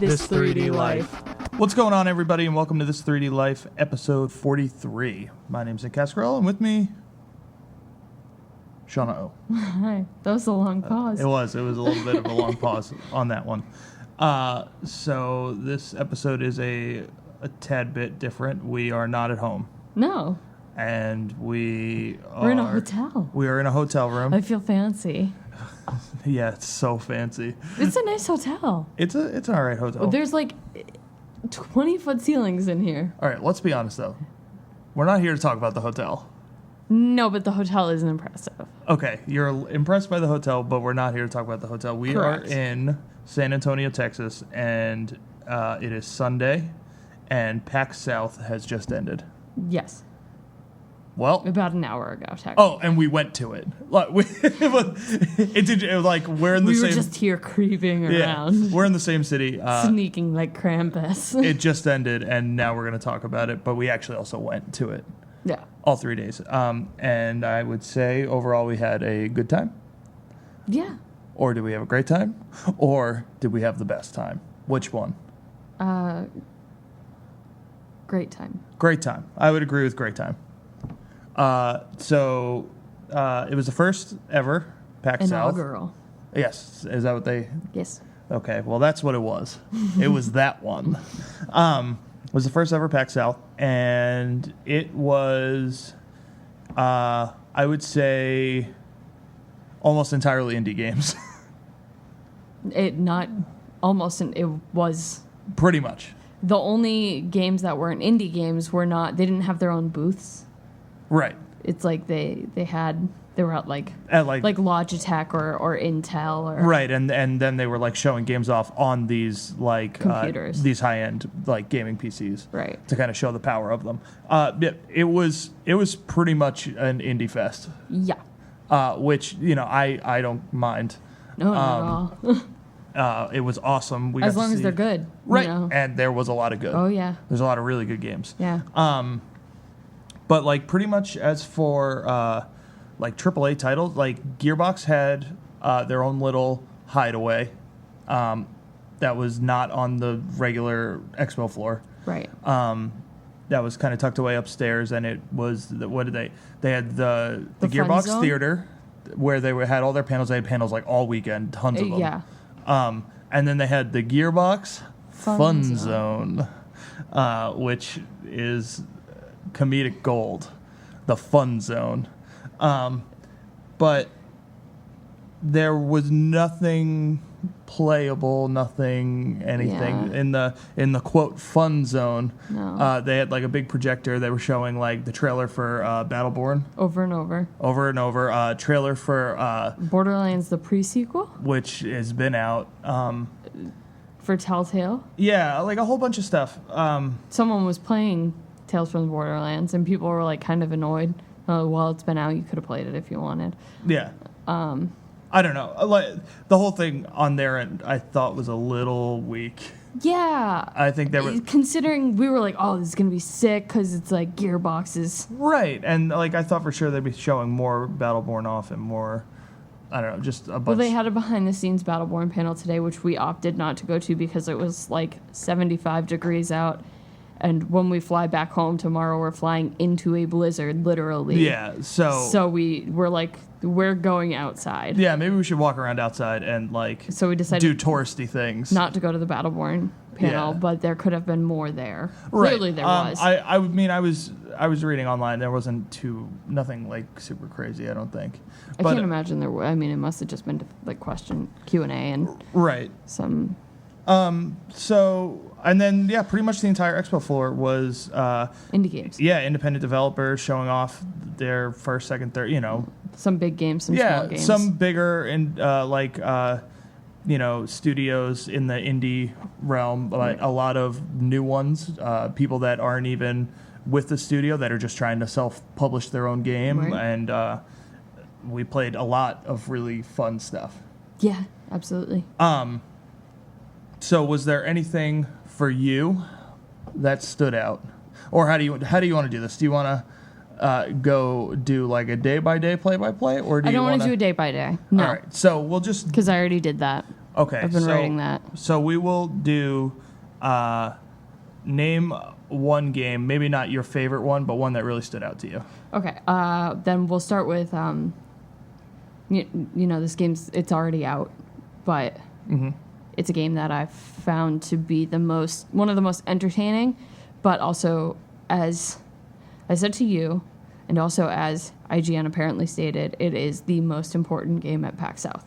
This 3D Life. What's going on, everybody, and welcome to This 3D Life, episode 43. My name's Nick Cascarell, and with me, Shauna O. Hi. That was a long pause. It was a little bit of a long pause on that one. So this episode is a tad bit different. We are not at home. No. And we're in a hotel. We are in a hotel room. I feel fancy. Yeah, it's so fancy. It's a nice hotel. It's an all right hotel. There's like 20-foot ceilings in here. All right, let's be honest, though. We're not here to talk about the hotel. No, but the hotel isn't impressive. Okay, you're impressed by the hotel, but we're not here to talk about the hotel. We Correct. are in San Antonio, Texas, and it is Sunday, and PAX South has just ended. Yes. Well, About an hour ago, technically. oh, and we went to it. Like, we're in the We same. were just here creeping yeah, around. we're in the same city. Sneaking like Krampus. It just ended, and now we're going to talk about it. But we actually also went to it Yeah. all 3 days. And I would say overall we had a good time. Yeah. Or did we have a great time? Or did we have the best time? Which one? Great time. Great time. I would agree with great time. So it was the first ever PAX South. Inaugural. Yes. Is that what they... Yes. Okay. Well, that's what it was. It was that one. It was the first ever PAX South. And it was, I would say, almost entirely indie games. It was... Pretty much. The only games that weren't indie games they didn't have their own booths. Right. It's like they were at like Logitech or Intel or right, and then they were like showing games off on these like computers, these high end like gaming PCs, right, to kind of show the power of them. It was pretty much an indie fest. Yeah. Which I don't mind. No, not at all. It was awesome. As long as they're good, right? You know? And there was a lot of good. Oh yeah. There's a lot of really good games. Yeah. But like pretty much as for like AAA titles, like Gearbox had their own little hideaway that was not on the regular expo floor. Right. That was kind of tucked away upstairs, and it was they had the Gearbox zone? Theater where they had all their panels. They had panels like all weekend, tons of them. Yeah. And then they had the Gearbox Fun Zone. Zone, which is comedic gold, the Fun Zone. But there was nothing playable, anything Yeah. in the quote Fun Zone. No. They had like a big projector. They were showing like the trailer for Battleborn Over and over. Trailer for Borderlands the pre-sequel which has been out. for Telltale. Yeah, like a whole bunch of stuff. Someone was playing Tales from the Borderlands, and people were like kind of annoyed. Well, it's been out. You could have played it if you wanted. Yeah. I don't know. Like the whole thing on their end, I thought was a little weak. Yeah. I think there was considering we were like, oh, this is gonna be sick because it's like Gearbox's. right, and like I thought for sure they'd be showing more Battleborn off and more. I don't know, just a bunch. Well, they had a behind-the-scenes Battleborn panel today, which we opted not to go to because it was like 75 degrees out. And when we fly back home tomorrow, we're flying into a blizzard, literally. Yeah, so we were like, we're going outside. yeah, maybe we should walk around outside and like So we decided do touristy things. not to go to the Battleborn panel, Yeah. but there could have been more there. Right. Clearly there was. I mean, I was reading online. There wasn't nothing like super crazy, I don't think. I can't imagine there were. I mean, it must have just been like question Q&A and right. some. So, and then, yeah, pretty much the entire expo floor was... indie games. Yeah, independent developers showing off their first, second, third, Some big games, some small games. some bigger and studios in the indie realm, like a lot of new ones, people that aren't even with the studio that are just trying to self-publish their own game, Right. and we played a lot of really fun stuff. Yeah, absolutely. So was there anything for you that stood out? Or how do you want to do this? Do you want to go do like a day-by-day play-by-play? Or do I don't you want to do a day-by-day. No. All right, so we'll just... Because I already did that. Okay. I've been writing that. So we will do name one game, maybe not your favorite one, but one that really stood out to you. Okay. Then we'll start with this game's it's already out, but it's a game that I've found to be one of the most entertaining, but also, as I said to you, and also as IGN apparently stated, it is the most important game at PAX South.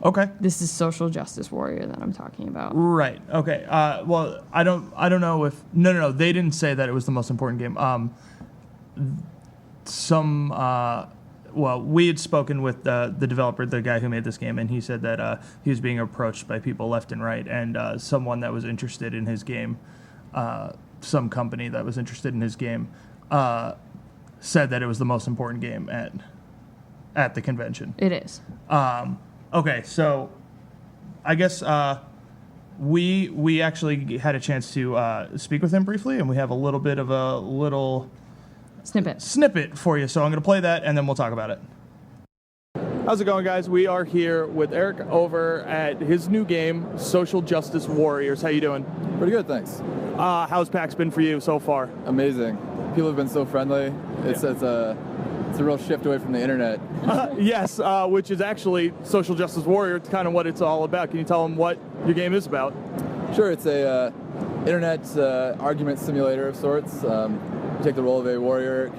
Okay. This is Social Justice Warrior that I'm talking about. Right. Okay. Well, I don't know if no. They didn't say that it was the most important game. Well, we had spoken with the developer, the guy who made this game, and he said that he was being approached by people left and right, and someone that was interested in his game, some company that was interested in his game, said that it was the most important game at the convention. It is. Okay, so I guess we actually had a chance to speak with him briefly, and we have a little bit of a little snippet for you. So I'm going to play that, and then we'll talk about it. How's it going, guys? We are here with Eric over at his new game, Social Justice Warriors. How you doing? Pretty good, thanks. How's PAX been for you so far? Amazing. People have been so friendly. It's a real shift away from the internet. Yes, which is actually Social Justice Warrior. It's kind of what it's all about. Can you tell them what your game is about? Sure, it's a internet argument simulator of sorts. You take the role of a warrior,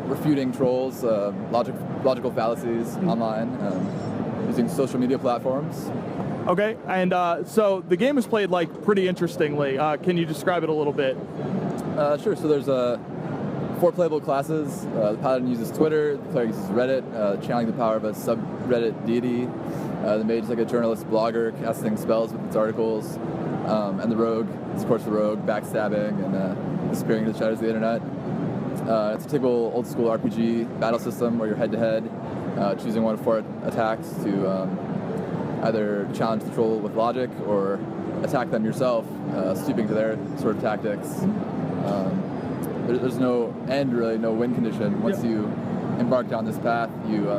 refuting trolls, logical fallacies online, using social media platforms. Okay, and so the game is played pretty interestingly. Can you describe it a little bit? Sure. So there's 4 playable classes. The paladin uses Twitter, the cleric uses Reddit, channeling the power of a subreddit deity. The mage is like a journalist blogger, casting spells with its articles. And the rogue is, of course, the rogue, backstabbing and disappearing into the shadows of the internet. It's a typical old-school RPG battle system where you're head-to-head, choosing one of 4 attacks to either challenge the troll with logic or attack them yourself, stooping to their sort of tactics. There's no end, really, no win condition. Once you embark down this path, you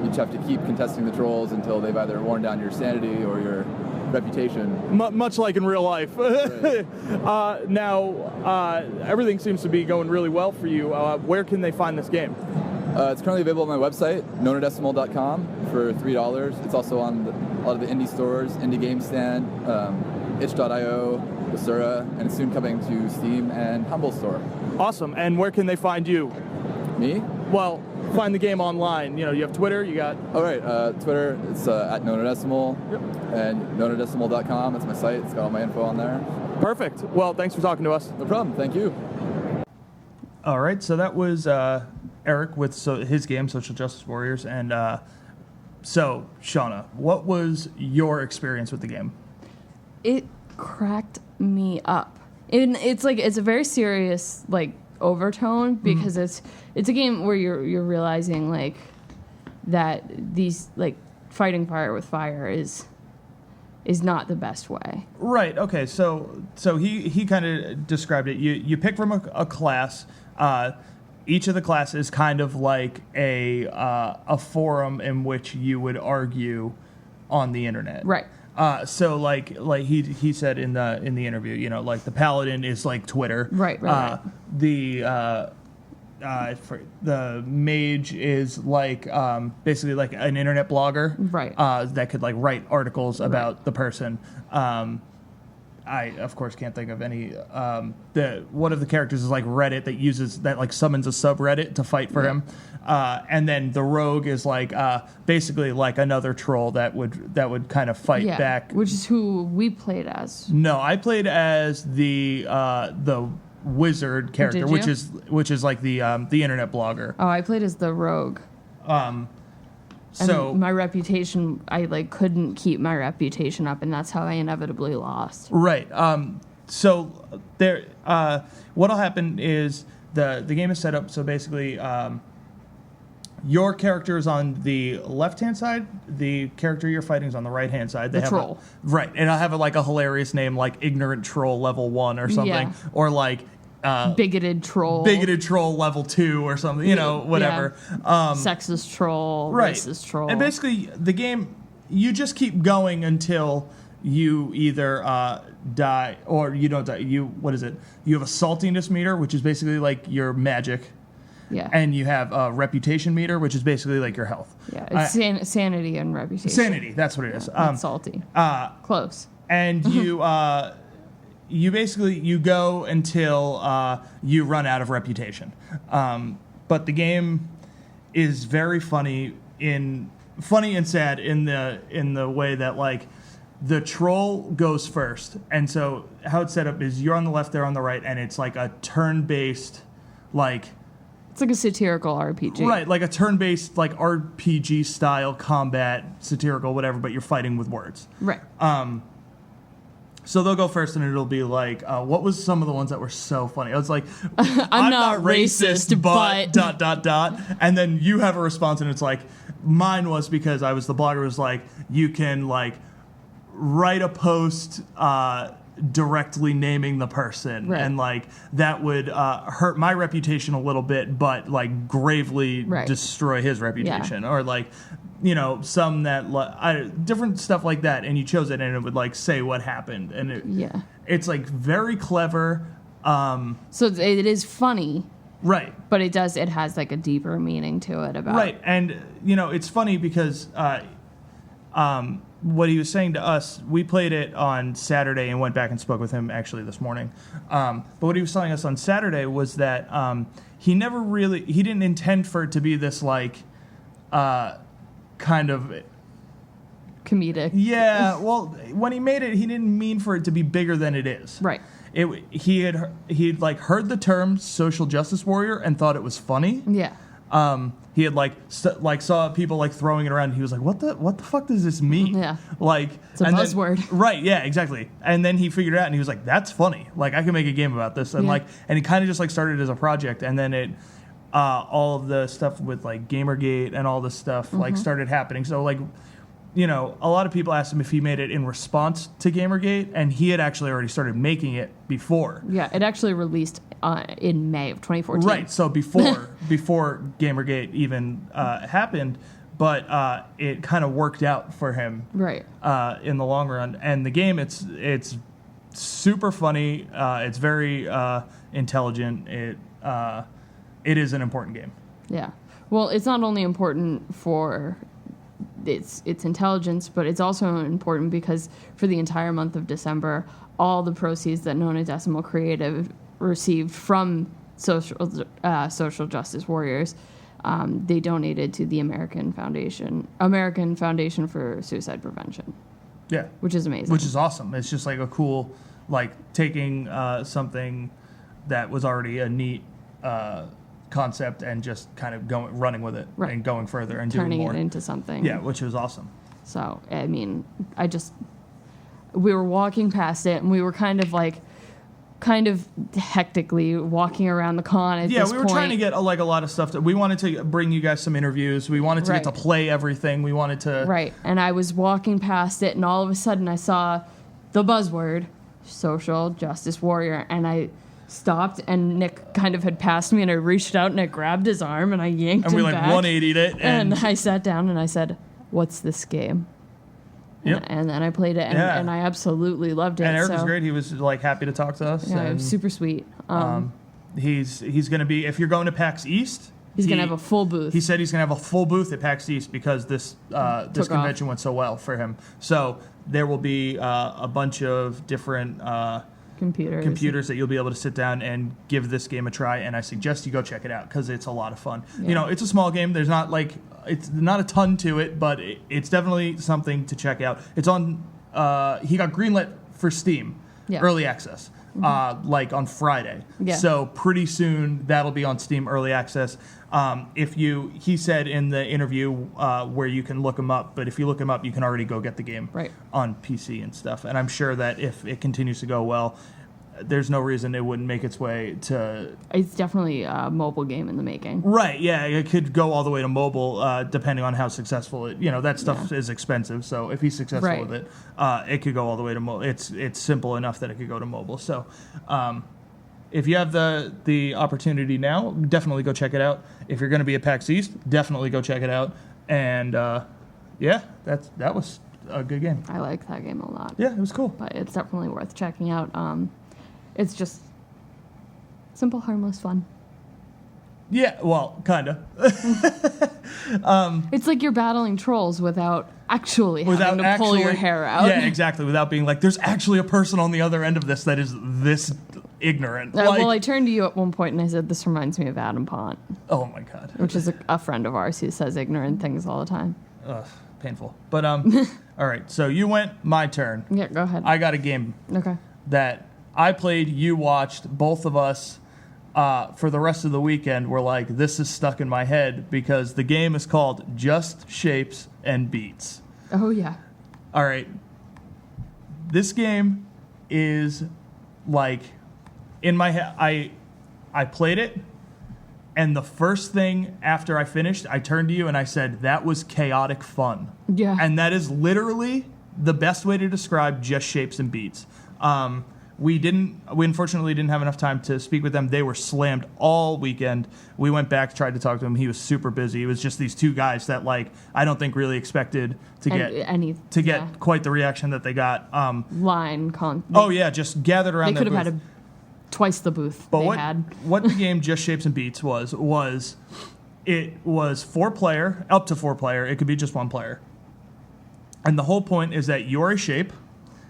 each have to keep contesting the trolls until they've either worn down your sanity or your reputation. Much like in real life. Right. Now, everything seems to be going really well for you. Where can they find this game? It's currently available on my website, nonadecimal.com, for $3. It's also on a lot of the indie stores, Indie Game Stand, itch.io, Basura, and it's soon coming to Steam and Humble Store. Awesome. And where can they find you? Me? Well, find the game online. You have Twitter, you got... Oh, right. Twitter, it's at nonadecimal, and nonadecimal.com. That's my site. It's got all my info on there. Perfect. Well, thanks for talking to us. No problem. Thank you. All right. So that was Eric with his game, Social Justice Warriors. And so, Shauna, what was your experience with the game? It cracked me up. It's a very serious overtone because it's a game where you're realizing that these fighting fire with fire is not the best way. Right. Okay. So he kind of described it. You pick from a class. Each of the classes is kind of like a forum in which you would argue on the internet. Right. So he said in the interview, the paladin is like Twitter. Right. The mage is basically like an internet blogger. Right. That could write articles about the person. I of course can't think of any. One of the characters is Reddit that summons a subreddit to fight for him. And then the rogue is basically another troll that would kind of fight back. Which is who we played as. No, I played as the wizard character, which is the internet blogger. Oh, I played as the rogue. So my reputation, I couldn't keep my reputation up, and that's how I inevitably lost. Right. So there, what'll happen is the game is set up so basically. Your character is on the left-hand side. The character you're fighting is on the right-hand side. The troll. Right, and I have a hilarious name Ignorant Troll Level 1 or something, or Bigoted Troll. Bigoted Troll Level 2 or something, whatever. Sexist Troll, right. Racist Troll. And basically, the game, you just keep going until you either die or you don't die. You have a saltiness meter, which is basically like your magic. Yeah. And you have a reputation meter, which is basically like your health. Yeah, it's sanity and reputation. Sanity, that's what it is. Not salty. Close. And you basically you go until you run out of reputation. But the game is very funny and sad in the way that like the troll goes first, and so how it's set up is you're on the left, they're on the right, and it's like a turn-based like. It's like a satirical RPG. Right, like a turn-based like RPG style combat, satirical, whatever, but you're fighting with words. Right. So they'll go first, and it'll be like, what was some of the ones that were so funny? I was like, I'm not racist, but ... And then you have a response, and it's like, mine was because I was the blogger was like, you can like write a post directly naming the person, right. and like that would hurt my reputation a little bit, but like gravely destroy his reputation, or like. Some that different stuff like that, and you chose it, and it would like say what happened, and it's like very clever. So it is funny, right? But it has like a deeper meaning to it about right, and it's funny because what he was saying to us, we played it on Saturday and went back and spoke with him actually this morning. But what he was telling us on Saturday was that he didn't intend for it to be this like. Kind of comedic. Yeah, well, when he made it, he didn't mean for it to be bigger than it is. Right. He'd like heard the term social justice warrior and thought it was funny. Yeah. He had saw people like throwing it around. And he was like, "What the fuck does this mean?" Yeah. Like it's a buzzword. Right. Yeah. Exactly. And then he figured it out, and he was like, "That's funny. Like I can make a game about this." And and he kind of just like started as a project, and then it. All of the stuff with like Gamergate and all this stuff like started happening. So like, a lot of people asked him if he made it in response to Gamergate, and he had actually already started making it before. Yeah, it actually released in May of 2014. Right. So before Gamergate even happened, but it kind of worked out for him. Right. In the long run, and the game it's super funny. It's very intelligent. It is an important game. Yeah. Well, it's not only important for its intelligence, but it's also important because for the entire month of December, all the proceeds that Nona Decimal Creative received from social justice warriors, they donated to the American Foundation for Suicide Prevention. Yeah. Which is amazing. Which is awesome. It's just like a cool, like taking something that was already a neat concept and just kind of running with it and going further and turning doing more. It into something. Yeah, which was awesome. So, I mean, we were walking past it, and we were kind of hectically walking around the con at this point. Yeah, we were trying to get a lot of stuff. We wanted to bring you guys some interviews. We wanted to get to play everything. We wanted to... Right, and I was walking past it, and all of a sudden I saw the buzzword, social justice warrior, and I... stopped, and Nick kind of had passed me, and I reached out and I grabbed his arm and I yanked him back. And we 180'd it. And I sat down and I said, "What's this game?" Yep. And then I played it, and I absolutely loved it. And Eric was great. He was like happy to talk to us. Yeah, it was super sweet. He's going to be, if you're going to PAX East, he's going to have a full booth. He said he's going to have a full booth at PAX East because this convention went so well for him. So there will be a bunch of different computers that you'll be able to sit down and give this game a try, and I suggest you go check it out because it's a lot of fun. Yeah. It's a small game. There's not it's not a ton to it, but it's definitely something to check out. It's on he got greenlit for Steam early access on Friday. Yeah. So pretty soon that'll be on Steam early access. He said in the interview where you can look him up, but if you look him up, you can already go get the game on PC and stuff. And I'm sure that if it continues to go well, there's no reason it wouldn't make its way to... It's definitely a mobile game in the making. Right, yeah. It could go all the way to mobile, depending on how successful it... that stuff is expensive, so if he's successful with it, it could go all the way to mobile. It's simple enough that it could go to mobile. So if you have the opportunity now, definitely go check it out. If you're going to be at PAX East, definitely go check it out. And Yeah, that was a good game. I like that game a lot. Yeah, it was cool. But it's definitely worth checking out. It's just simple, harmless fun. Yeah, well, kind of. It's like you're battling trolls without having to pull your hair out. Yeah, exactly. Without being like, there's actually a person on the other end of this that is this ignorant. Well, I turned to you at one point and I said, this reminds me of Adam Pont. Oh, my God. Which is a friend of ours who says ignorant things all the time. Ugh, painful. But, all right. So you went, my turn. Yeah, go ahead. I got a game that I played, you watched, both of us. For the rest of the weekend, we're like, this is stuck in my head because the game is called Just Shapes and Beats. Oh, yeah. All right. This game is like, in my head, I played it, and the first thing after I finished, I turned to you and I said, that was chaotic fun. Yeah. And that is literally the best way to describe Just Shapes and Beats. We unfortunately didn't have enough time to speak with them. They were slammed all weekend. We went back, tried to talk to him. He was super busy. It was just these two guys that, like, I don't think really expected to get quite the reaction that they got. Just gathered around. They could have had twice the booth but they what, had. What the game Just Shapes and Beats was it was 4-player, up to 4-player. It could be just 1 player. And the whole point is that you're a shape.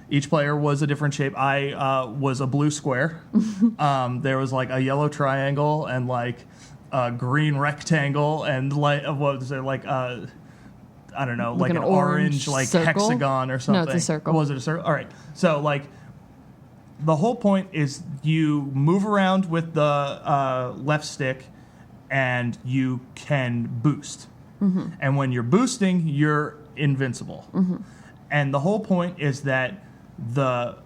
Each player was a different shape. I was a blue square. There was like a yellow triangle and like a green rectangle and like what was there like I don't know, like an orange like circle? hexagon or something. No, it's a circle. Was it a circle? All right. So like the whole point is you move around with the left stick and you can boost. Mm-hmm. And when you're boosting, you're invincible. Mm-hmm. And the whole point is that the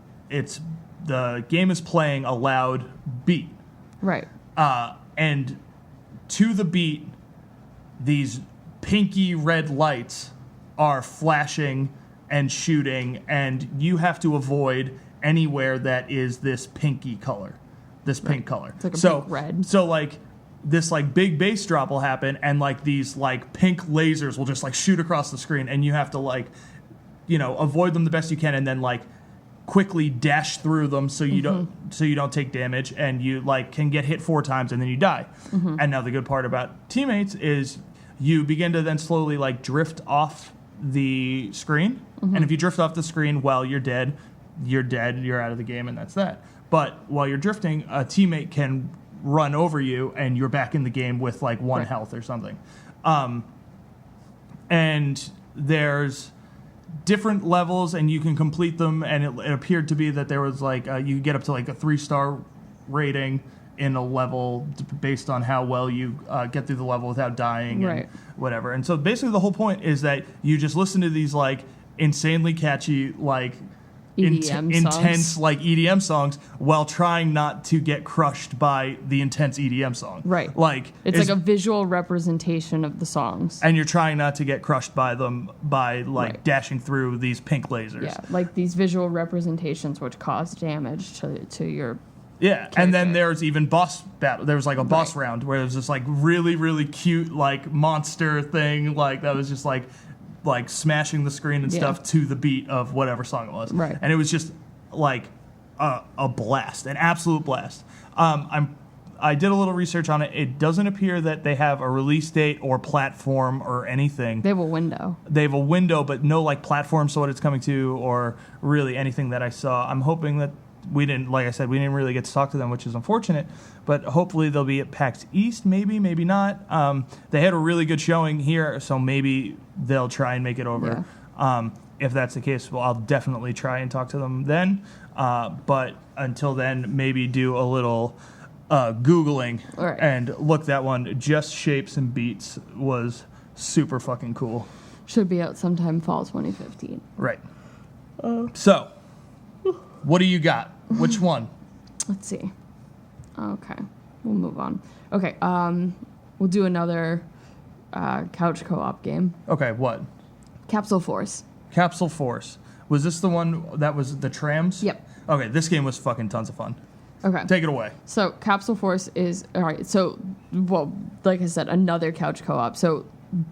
game is playing a loud beat. Right. And to the beat, these pinky red lights are flashing and shooting, and you have to avoid anywhere that is this pinky color, pink color. It's like a pink red. So like this like big bass drop will happen, and like these like pink lasers will just like shoot across the screen, and you have to like, avoid them the best you can, and then like quickly dash through them so you don't take damage, and you like can get hit 4 times and then you die. Mm-hmm. And now the good part about teammates is you begin to then slowly like drift off the screen. Mm-hmm. And if you drift off the screen while you're dead, you're out of the game, and that's that. But while you're drifting, a teammate can run over you and you're back in the game with like 1 health or something. And there's different levels and you can complete them, and it appeared to be that there was like you get up to like a 3-star rating in a level based on how well you get through the level without dying and whatever. And so basically the whole point is that you just listen to these like insanely catchy like intense like EDM songs while trying not to get crushed by the intense EDM song. Right. Like it's like a visual representation of the songs. And you're trying not to get crushed by them by like dashing through these pink lasers. Yeah, like these visual representations which cause damage to your character. And then there's even boss battle. There was like a boss round where there was this like really, really cute like monster thing like that was just like smashing the screen and stuff to the beat of whatever song it was. Right. And it was just like a blast, an absolute blast. I did a little research on it. It doesn't appear that they have a release date or platform or anything. They have a window. They have a window, but no like platform, so what it's coming to or really anything that I saw. I'm hoping that we didn't really get to talk to them, which is unfortunate, but hopefully they'll be at PAX East, maybe not. They had a really good showing here, so maybe they'll try and make it over. Yeah. If that's the case, well, I'll definitely try and talk to them then. But until then, maybe do a little Googling and look that one. Just Shapes and Beats was super fucking cool. Should be out sometime fall 2015. Right. So, what do you got? Which one? Let's see. Okay, we'll move on. Okay, we'll do another couch co-op game. Okay, what? Capsule Force. Capsule Force. Was this the one that was the trams? Yep. Okay, this game was fucking tons of fun. Okay. Take it away. So Capsule Force is, all right, so, well, like I said, another couch co-op. So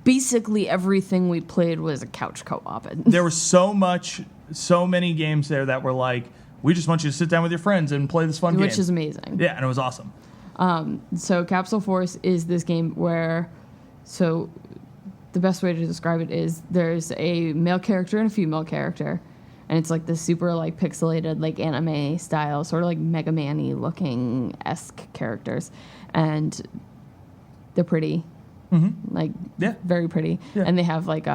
basically everything we played was a couch co-op. There was so many games there that were like, we just want you to sit down with your friends and play this fun game. Which is amazing. Yeah, and it was awesome. So Capsule Force is this game where, so the best way to describe it is there's a male character and a female character, and it's like this super like pixelated like anime style, sort of like Mega Man-y looking esque characters, and they're pretty, like very pretty, and they have like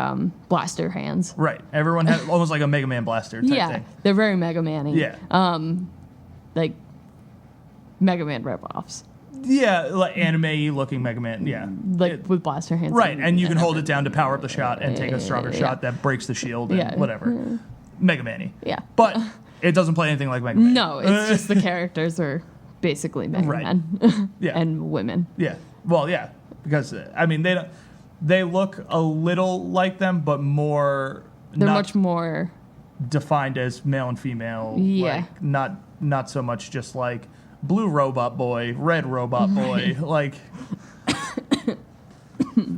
blaster hands. Right, everyone has almost like a Mega Man blaster type thing. They're very Mega Man-y. Yeah, like Mega Man ripoffs. Yeah, like anime-y looking Mega Man. Yeah, like with blaster hands. Right, and you can hold it down to power up the shot and take a stronger shot that breaks the shield and whatever. Yeah. Mega Man-y. Yeah, but it doesn't play anything like Mega Man. No, it's just the characters are basically Mega Man. And women. Yeah, well, yeah, because I mean they look a little like them, but more. They're much more defined as male and female. Yeah, like, not so much just like blue robot boy, red robot boy, like.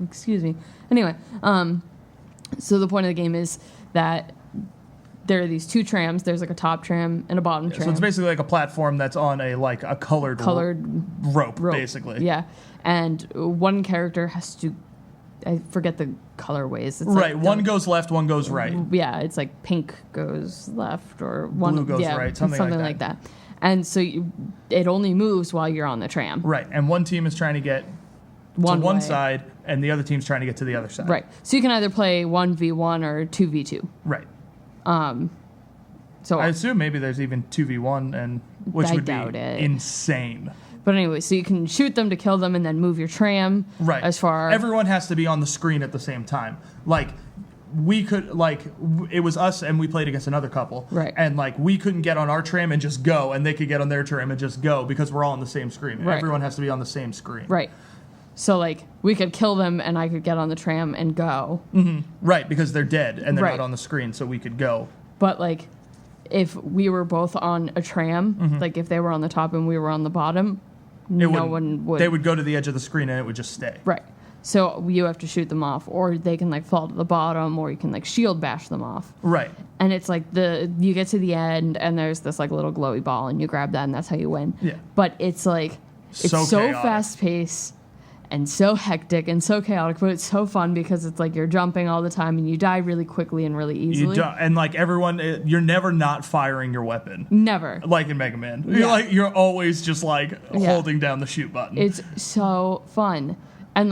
Excuse me. Anyway, so the point of the game is that there are these two trams. There's like a top tram and a bottom tram. So it's basically like a platform that's on a colored rope, basically. Yeah, and one character has to. I forget the colorways. It's right, like one goes left, one goes right. Yeah, it's like pink goes left or one blue goes right, something like that. And so it only moves while you're on the tram. Right, and one team is trying to get to one side, and the other team's trying to get to the other side. Right, so you can either play 1v1 or 2v2. Right. So I assume maybe there's even 2v1, and which would be insane. But anyway, so you can shoot them to kill them and then move your tram. Right. As far everyone has to be on the screen at the same time. Like we could it was us and we played against another couple. Right. And we couldn't get on our tram and just go, and they could get on their tram and just go because we're all on the same screen. Right. Everyone has to be on the same screen. Right. So we could kill them and I could get on the tram and go. Mm-hmm. Right, because they're dead and they're not on the screen, so we could go. But if we were both on a tram, if they were on the top and we were on the bottom, no one would. They would go to the edge of the screen and it would just stay. Right. So you have to shoot them off, or they can fall to the bottom, or you can shield bash them off. Right. And it's you get to the end and there's this little glowy ball and you grab that and that's how you win. Yeah. But it's so fast paced and so hectic and so chaotic, but it's so fun because it's you're jumping all the time and you die really quickly and really easily. And everyone, you're never not firing your weapon. Never. Like in Mega Man. Yeah. You're always just holding down the shoot button. It's so fun. And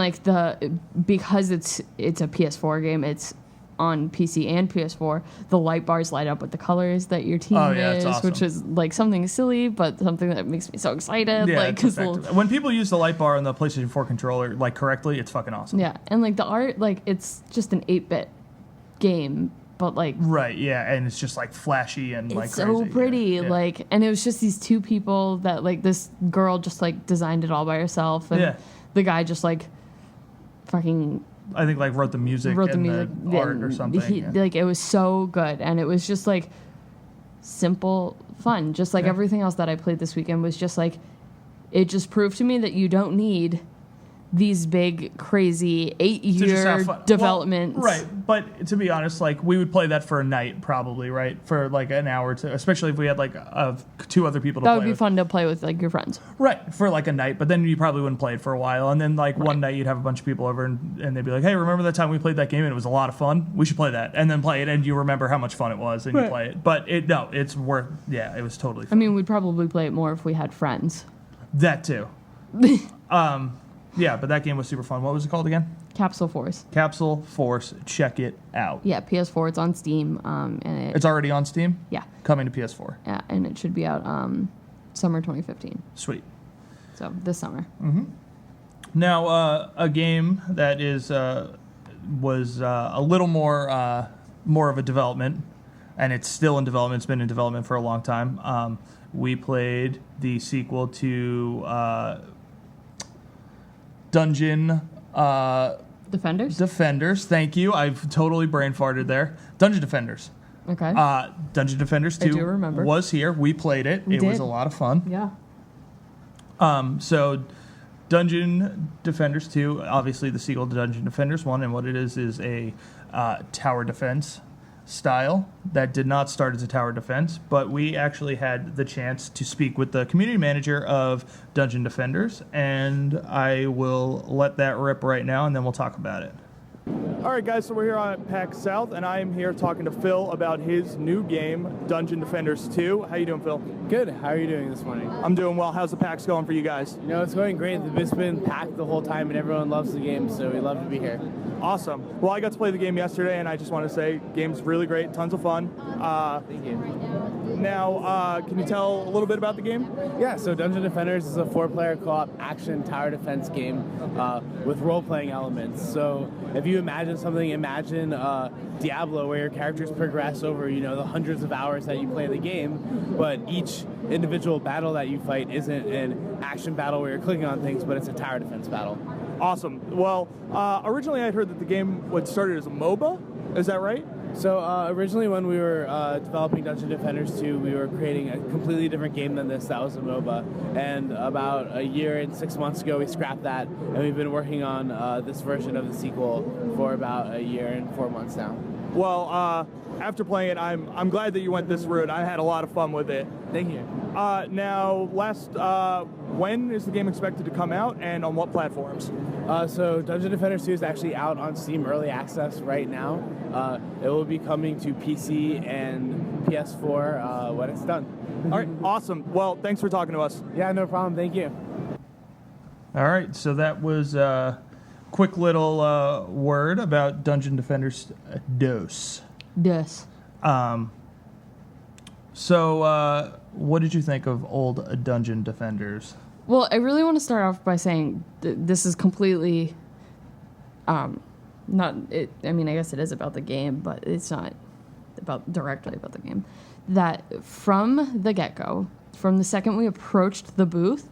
because it's a PS4 game, it's on PC and PS4, the light bars light up with the colors that your team is, awesome. Which is something silly, but something that makes me so excited. Yeah, when people use the light bar on the PlayStation 4 controller correctly, it's fucking awesome. Yeah, and the art, it's just an 8-bit game, but right, yeah, and it's just flashy and it's crazy. So pretty, yeah. And it was just these two people that this girl just designed it all by herself, and the guy just fucking. I think wrote the music and the art or something. It was so good, and it was just simple fun, just everything else that I played this weekend was just it just proved to me that you don't need these big crazy 8-year developments. Well, right, but to be honest, we would play that for a night probably, right? For an hour or two, especially if we had two other people to play with. That would be fun to play with your friends. Right, for a night, but then you probably wouldn't play it for a while. And then one night you'd have a bunch of people over and they'd be like, hey, remember that time we played that game and it was a lot of fun? We should play that. And then play it and you remember how much fun it was and you play it. But it's worth, it was totally fun. I mean, we'd probably play it more if we had friends. That too. Yeah, but that game was super fun. What was it called again? Capsule Force. Capsule Force. Check it out. Yeah, PS4. It's on Steam. And it's already on Steam? Yeah. Coming to PS4. Yeah, and it should be out summer 2015. Sweet. So, this summer. Mm-hmm. Now, a game that was a little more of a development, and it's still in development. It's been in development for a long time. We played the sequel to... Dungeon Defenders. Thank you. I've totally brain farted there. Dungeon Defenders. Okay. Dungeon Defenders 2 was here. We played it. It was a lot of fun. Yeah. So Dungeon Defenders 2, obviously the sequel to Dungeon Defenders 1, and what it is a tower defense style that did not start as a tower defense, but we actually had the chance to speak with the community manager of Dungeon Defenders, and I will let that rip right now, and then we'll talk about it. All right, guys, so we're here on PAX South, and I am here talking to Phil about his new game, Dungeon Defenders 2. How you doing, Phil? Good. How are you doing this morning? I'm doing well. How's the PAX going for you guys? You know, it's going great. It's been packed the whole time, and everyone loves the game, so we love to be here. Awesome. Well, I got to play the game yesterday, and I just want to say, game's really great, tons of fun. Thank you. Now, can you tell a little bit about the game? Yeah, so Dungeon Defenders is a 4-player co-op action tower defense game with role-playing elements. So if you imagine Diablo, where your characters progress over, the hundreds of hours that you play the game, but each individual battle that you fight isn't an action battle where you're clicking on things, but it's a tower defense battle. Awesome. Well, originally I'd heard that the game started as a MOBA. Is that right? So originally when we were developing Dungeon Defenders 2, we were creating a completely different game than this that was a MOBA. And about a year and 6 months ago, we scrapped that, and we've been working on this version of the sequel for about a year and 4 months now. Well, after playing it, I'm glad that you went this route. I had a lot of fun with it. Thank you. Now, when is the game expected to come out, and on what platforms? So Dungeon Defenders 2 is actually out on Steam Early Access right now. It will be coming to PC and PS4 when it's done. All right, awesome. Well, thanks for talking to us. Yeah, no problem. Thank you. All right, so that was a quick little word about Dungeon Defenders 2. Yes. So, what did you think of old Dungeon Defenders? Well, I really want to start off by saying this is completely not it. I mean, I guess it is about the game, but it's not directly about the game. That from the get-go, from the second we approached the booth,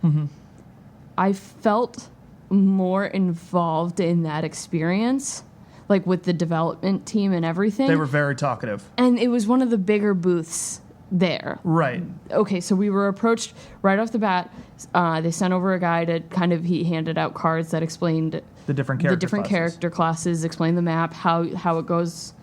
I felt more involved in that experience, like with the development team and everything. They were very talkative. And it was one of the bigger booths there. Right. Okay, so we were approached right off the bat. They sent over a guy to he handed out cards that explained the different character classes, explained the map, how it goes,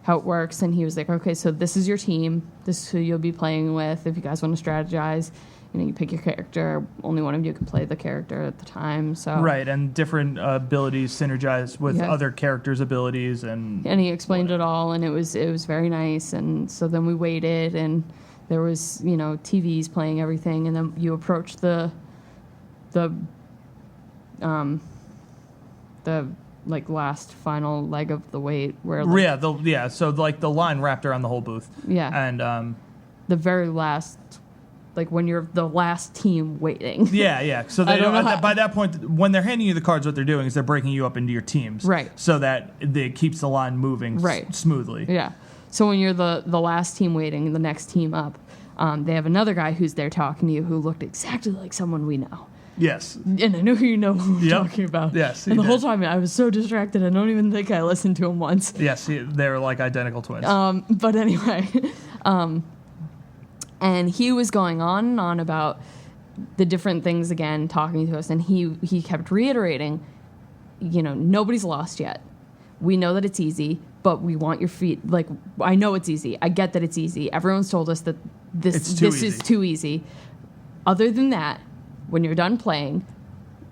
how it works, and he was like, okay, so this is your team. This is who you'll be playing with. If you guys want to strategize, you pick your character. Only one of you can play the character at the time. So right, and different abilities synergize with other characters' abilities, and he explained it all, and it was very nice. And so then we waited, and there was TVs playing everything, and then you approach the last final leg of the wait where so the line wrapped around the whole booth, and the very last. Like when you're the last team waiting. Yeah. So they by that point, when they're handing you the cards, what they're doing is they're breaking you up into your teams. Right. So that it keeps the line moving smoothly. Yeah. So when you're the last team waiting, the next team up, they have another guy who's there talking to you who looked exactly like someone we know. Yes. And I know who we're talking about. Yes. And the whole time I was so distracted, I don't even think I listened to him once. Yes, they're like identical twins. But anyway... And he was going on and on about the different things again, talking to us, and he kept reiterating, nobody's lost yet. We know that it's easy, but we want your feet. Like, I know it's easy. I get that it's easy. Everyone's told us that this is too easy. Other than that, when you're done playing,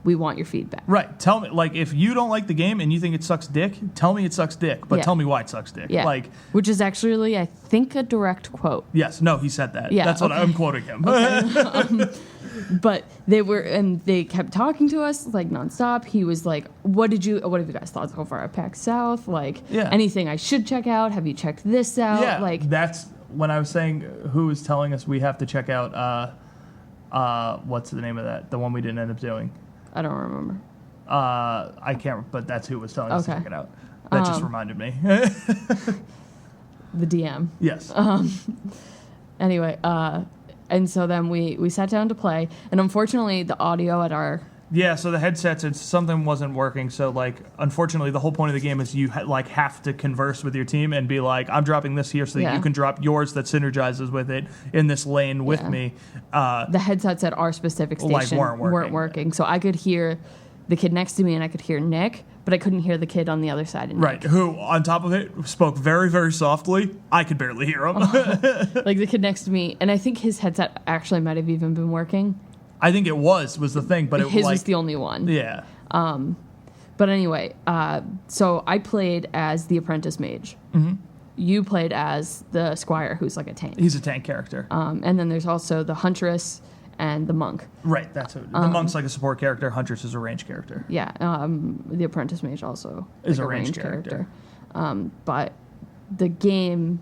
we want your feedback. Right. Tell me, if you don't like the game and you think it sucks dick, tell me it sucks dick, but tell me why it sucks dick. Yeah. Which is actually, I think, a direct quote. Yes. No, he said that. Yeah. That's what I'm quoting him. Okay. But they kept talking to us nonstop. He was like, what have you guys thought so far at PAX South? Anything I should check out? Have you checked this out? Yeah. That's when I was saying who was telling us we have to check out, what's the name of that? The one we didn't end up doing. I don't remember. I can't, but that's who was telling us to check it out. That just reminded me. The DM. Yes. Anyway, and so then we sat down to play, and unfortunately the audio at Yeah, so the headsets, something wasn't working. So, like, unfortunately, the whole point of the game is you have to converse with your team and be like, I'm dropping this here so that you can drop yours that synergizes with it in this lane with me. The headsets at our specific station weren't working. So I could hear the kid next to me and I could hear Nick, but I couldn't hear the kid on the other side of Nick. Right, who, on top of it, spoke very, very softly. I could barely hear him. Like the kid next to me, and I think his headset actually might have even been working. I think it was the thing, but his was the only one. Yeah. But anyway, so I played as the apprentice mage. Mm-hmm. You played as the squire, who's like a tank. He's a tank character. And then there's also the huntress and the monk. Right, that's it. The monk's like a support character. Huntress is a range character. Yeah, the apprentice mage also is a range character. But the game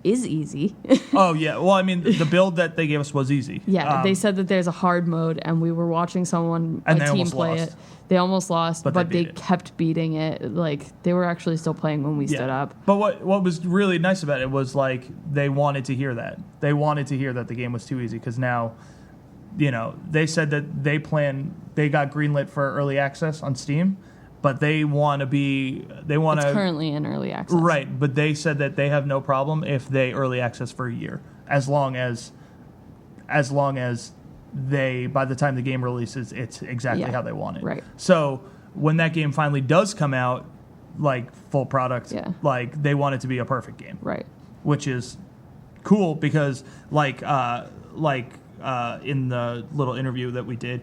is easy. Oh, yeah. Well, I mean, the build that they gave us was easy. Yeah, they said that there's a hard mode, and we were watching someone, a team play it. They almost lost, but they kept beating it. Like, they were actually still playing when we stood up. But what was really nice about it was, like, they wanted to hear that. They wanted to hear that the game was too easy, because now, you know, they said that they got greenlit for early access on Steam, but they want to It's currently in early access. Right, but they said that they have no problem if they early access for a year, as long as they, by the time the game releases, it's exactly how they want it. Right. So when that game finally does come out, like full product, like they want it to be a perfect game. Right. Which is cool because in the little interview that we did,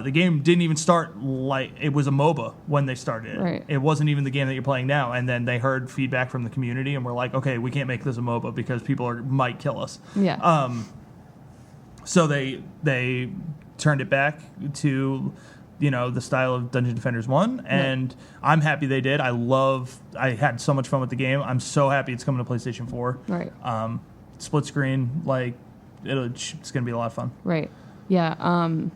the game didn't even start like it was a MOBA when they started it. Right. It wasn't even the game that you're playing now. And then they heard feedback from the community and were like, okay, we can't make this a MOBA because people might kill us. Yeah. So they turned it back to, you know, the style of Dungeon Defenders 1, and I'm happy they did. I had so much fun with the game. I'm so happy it's coming to PlayStation 4. Right. Split screen, like, it's going to be a lot of fun. Right. Yeah.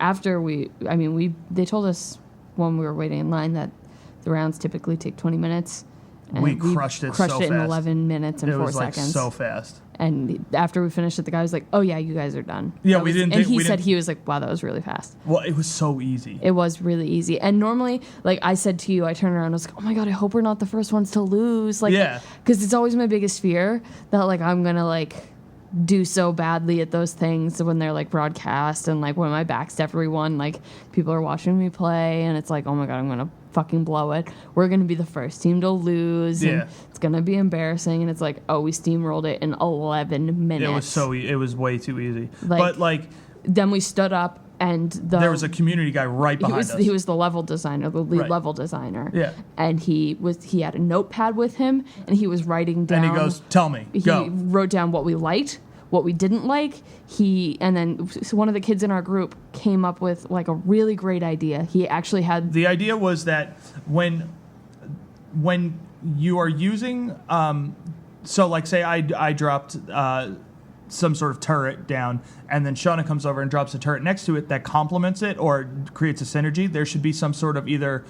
After they told us when we were waiting in line that the rounds typically take 20 minutes. And we crushed it so fast. In 11 minutes and 4 seconds. It was so fast. And after we finished it, the guy was like, "Oh yeah, you guys are done." Yeah, we didn't. And he said he was like, "Wow, that was really fast." Well, it was so easy. It was really easy. And normally, like I said to you, I turned around and I was like, "Oh my god, I hope we're not the first ones to lose." Like, because it's always my biggest fear that like I'm gonna like do so badly at those things when they're like broadcast and like when my back's to everyone, like people are watching me play and it's like, oh my god, I'm gonna fucking blow it. We're gonna be the first team to lose. And it's gonna be embarrassing. And it's like, oh, we steamrolled it in 11 minutes. It was way too easy. But then we stood up and there was a community guy right behind us. He was the level designer, the lead level designer. Yeah. And he had a notepad with him and he was writing down. And he goes, "Tell me, go." He wrote down what we liked, what we didn't like. And then one of the kids in our group came up with like a really great idea. He actually had... The idea was that when you are using... so like say I dropped some sort of turret down and then Shauna comes over and drops a turret next to it that complements it or creates a synergy. There should be some sort of either...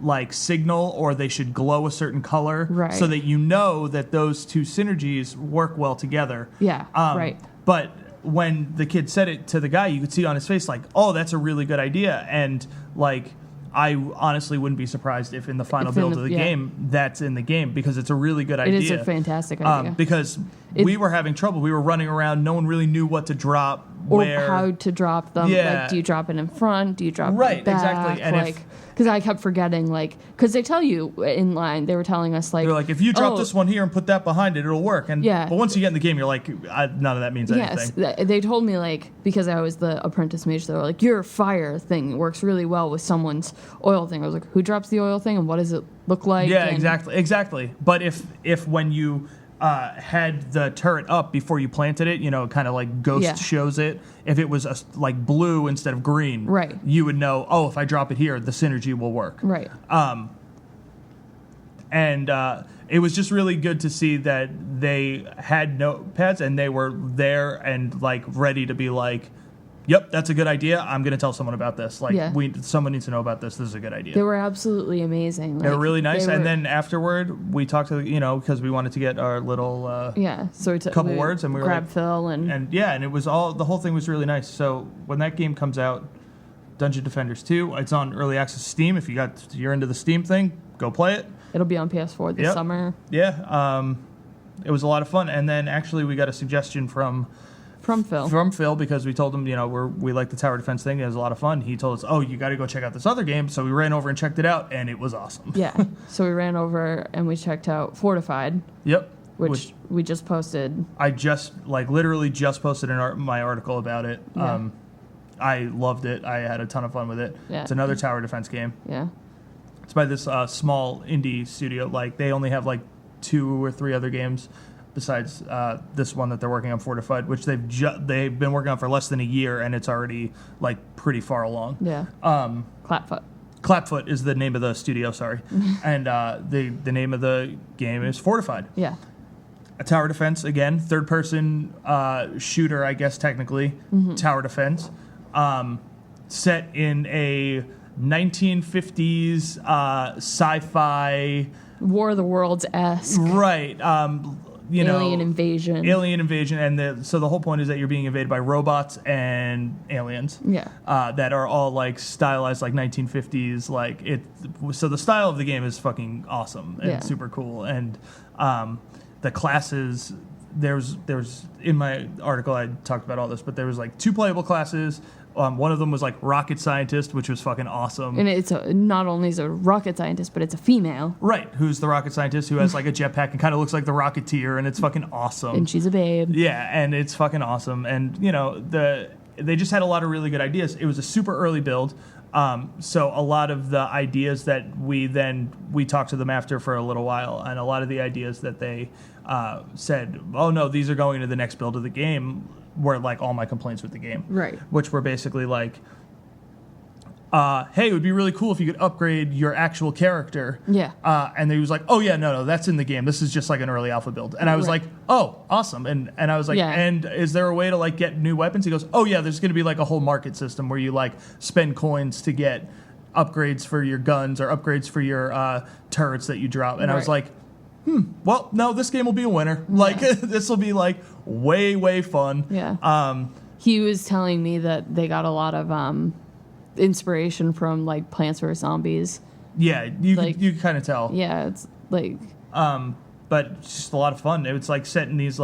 like signal or they should glow a certain color so that you know that those two synergies work well together. Yeah, right. But when the kid said it to the guy, you could see on his face like, oh, that's a really good idea. And like, I honestly wouldn't be surprised if in the final build of the game, that's in the game because it's a really good idea. It is a fantastic idea. Because we were having trouble. We were running around. No one really knew what to drop. Or how to drop them. Yeah. Like, do you drop it in front? Do you drop it back? Exactly. And because I kept forgetting, because they tell you in line, they were telling us, they're like, if you drop this one here and put that behind it, it'll work. And but once you get in the game, you're like, none of that means anything. Yes, they told me, because I was the apprentice mage, they were like, your fire thing works really well with someone's oil thing. I was like, who drops the oil thing and what does it look like? Yeah, exactly. But if when you had the turret up before you planted it, it kind of like ghost shows it. If it was like blue instead of green, you would know, oh, if I drop it here, the synergy will work. Right. And it was just really good to see that they had notepads and they were there and like ready to be like, yep, that's a good idea. I'm going to tell someone about this. Someone needs to know about this. This is a good idea. They were absolutely amazing. They were really nice. And then afterward, we talked to, because we wanted to get our little so we couple words. And we grabbed like, Phil. And it was the whole thing was really nice. So when that game comes out, Dungeon Defenders 2. It's on early access Steam. If you're into the Steam thing, go play it. It'll be on PS4 this summer. Yeah. It was a lot of fun. And then actually we got a suggestion from Phil. From Phil, because we told him, we like the tower defense thing. It was a lot of fun. He told us, oh, you got to go check out this other game. So we ran over and checked it out, and it was awesome. Yeah. So we ran over and we checked out Fortified. Yep. Which we just posted. I literally just posted my article about it. Yeah. I loved it. I had a ton of fun with it. Yeah. It's another tower defense game. Yeah. It's by this small indie studio. They only have 2 or 3 other games besides this one that they're working on, Fortified, which they've been working on for less than a year, and it's already pretty far along. Yeah. Clapfoot is the name of the studio. Sorry, and the name of the game is Fortified. Yeah. A tower defense, again, third-person shooter, I guess, technically. Tower defense. Set in a 1950s sci-fi... War of the Worlds-esque. Right. Alien invasion. And so the whole point is that you're being invaded by robots and aliens. Yeah. That are all stylized 1950s. So the style of the game is fucking awesome and super cool. And the classes, there's in my article I talked about all this, but there was 2 playable classes. One of them was rocket scientist, which was fucking awesome. And it's not only is a rocket scientist, but it's a female. Right, who's the rocket scientist who has a jetpack and kind of looks like the Rocketeer, and it's fucking awesome. And she's a babe. Yeah, and it's fucking awesome. And they just had a lot of really good ideas. It was a super early build. So a lot of the ideas that we talked to them after for a little while, and a lot of the ideas that they said, oh no, these are going into the next build of the game, were all my complaints with the game. Right. Which were basically hey, it would be really cool if you could upgrade your actual character. Yeah. And he was like, oh yeah, no, that's in the game. This is just an early alpha build. And I was like, oh, awesome. And I was like, and is there a way to get new weapons? He goes, oh yeah, there's going to be a whole market system where you spend coins to get upgrades for your guns or upgrades for your turrets that you drop. And I was like, well, no, this game will be a winner. This will be way, way fun. Yeah. He was telling me that they got a lot of inspiration from Plants vs Zombies. Yeah, you kind of tell. Yeah, it's but it's just a lot of fun. It was set in these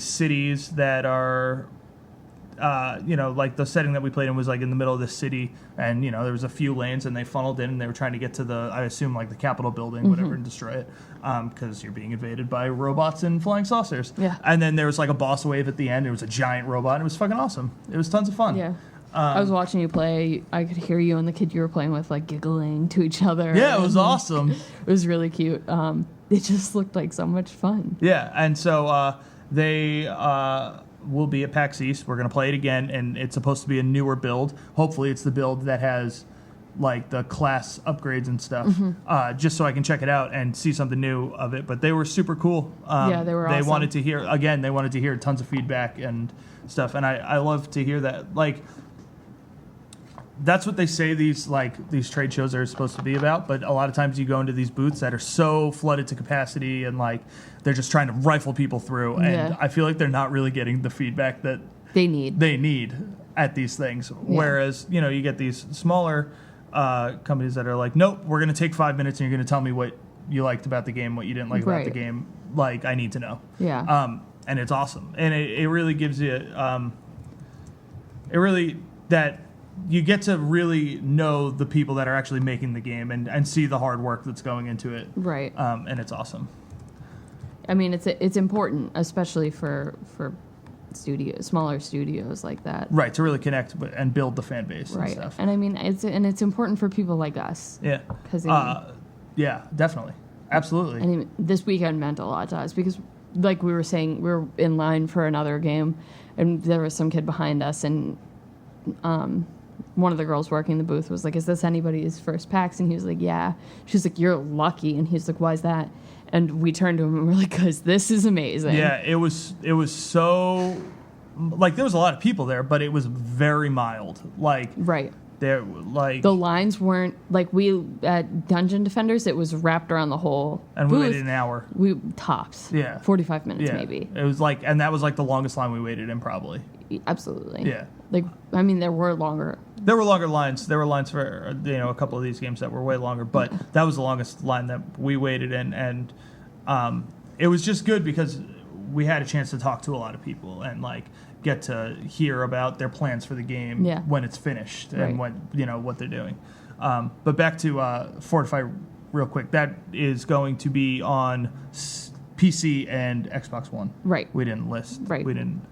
cities that are the setting that we played in was in the middle of the city, and there was a few lanes, and they funneled in, and they were trying to get to I assume the Capitol building, whatever, and destroy it, because you're being invaded by robots and flying saucers. Yeah. And then there was a boss wave at the end. It was a giant robot, and it was fucking awesome. It was tons of fun. Yeah. I was watching you play. I could hear you and the kid you were playing with giggling to each other. Yeah, it was awesome. It was really cute. It just looked like so much fun. Yeah, and so they will be at PAX East. We're going to play it again, and it's supposed to be a newer build. Hopefully it's the build that has the class upgrades and stuff, just so I can check it out and see something new of it. But they were super cool. Yeah, they were awesome. They wanted to hear tons of feedback and stuff, and I love to hear that. That's what they say these trade shows are supposed to be about, but a lot of times you go into these booths that are so flooded to capacity, and they're just trying to rifle people through, and I feel they're not really getting the feedback that they need at these things. Yeah. Whereas you get these smaller companies that are nope, we're going to take 5 minutes and you're going to tell me what you liked about the game, what you didn't like about the game. I need to know. Yeah. And it's awesome, and it really gives you that you get to really know the people that are actually making the game and see the hard work that's going into it. Right. And it's awesome. I mean, it's important, especially for smaller studios like that. Right, to really connect and build the fan base and stuff. And I mean, it's important for people like us. Yeah. Yeah, definitely. Absolutely. And this weekend meant a lot to us because, we were saying, we were in line for another game, and there was some kid behind us, and one of the girls working the booth was like, is this anybody's first PAX? And he was like, yeah. She's like, you're lucky. And he's like, why is that? And we turned to him and we're like, because this is amazing. Yeah, it was so, there was a lot of people there, but it was very mild. Right. There, the lines weren't, we, at Dungeon Defenders, it was wrapped around the whole and booth. We waited an hour. We tops. Yeah. 45 minutes maybe. It was and that was the longest line we waited in probably. Absolutely. Yeah. There were longer There were longer lines. There were lines for a couple of these games that were way longer, but that was the longest line that we waited in, and it was just good because we had a chance to talk to a lot of people and like get to hear about their plans for the game when it's finished and what they're doing. But back to Fortify real quick. That is going to be on PC and Xbox One. Right. We didn't list. Right. We didn't.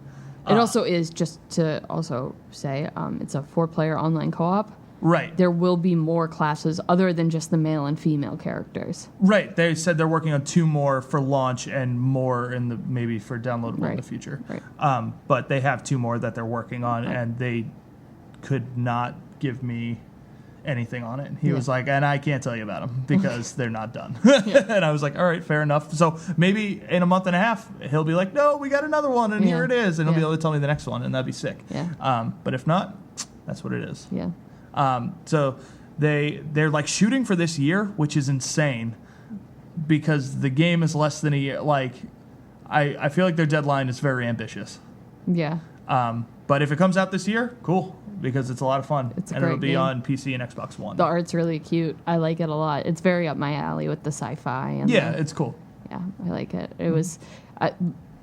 It also is, just to also say, it's a 4-player online co-op. Right. There will be more classes other than just the male and female characters. Right. They said they're working on 2 more for launch and more maybe for downloadable in the future. Right. But they have 2 more that they're working on, and they could not give me anything on it. He was like, and I can't tell you about them because they're not done. And I was like, all right, fair enough. So maybe in a month and a half, he'll be like, no, we got another one, and here it is. And he'll be able to tell me the next one, and that'd be sick. Yeah. But if not, that's what it is. Yeah. So they're like shooting for this year, which is insane because the game is less than a year. Like, I feel like their deadline is very ambitious. Yeah. But if it comes out this year, cool, because it's a lot of fun. It's a and great it'll be game. on PC and Xbox One. The art's really cute. I like it a lot. It's very up my alley with the sci-fi. And it's cool. Yeah, I like it. It was,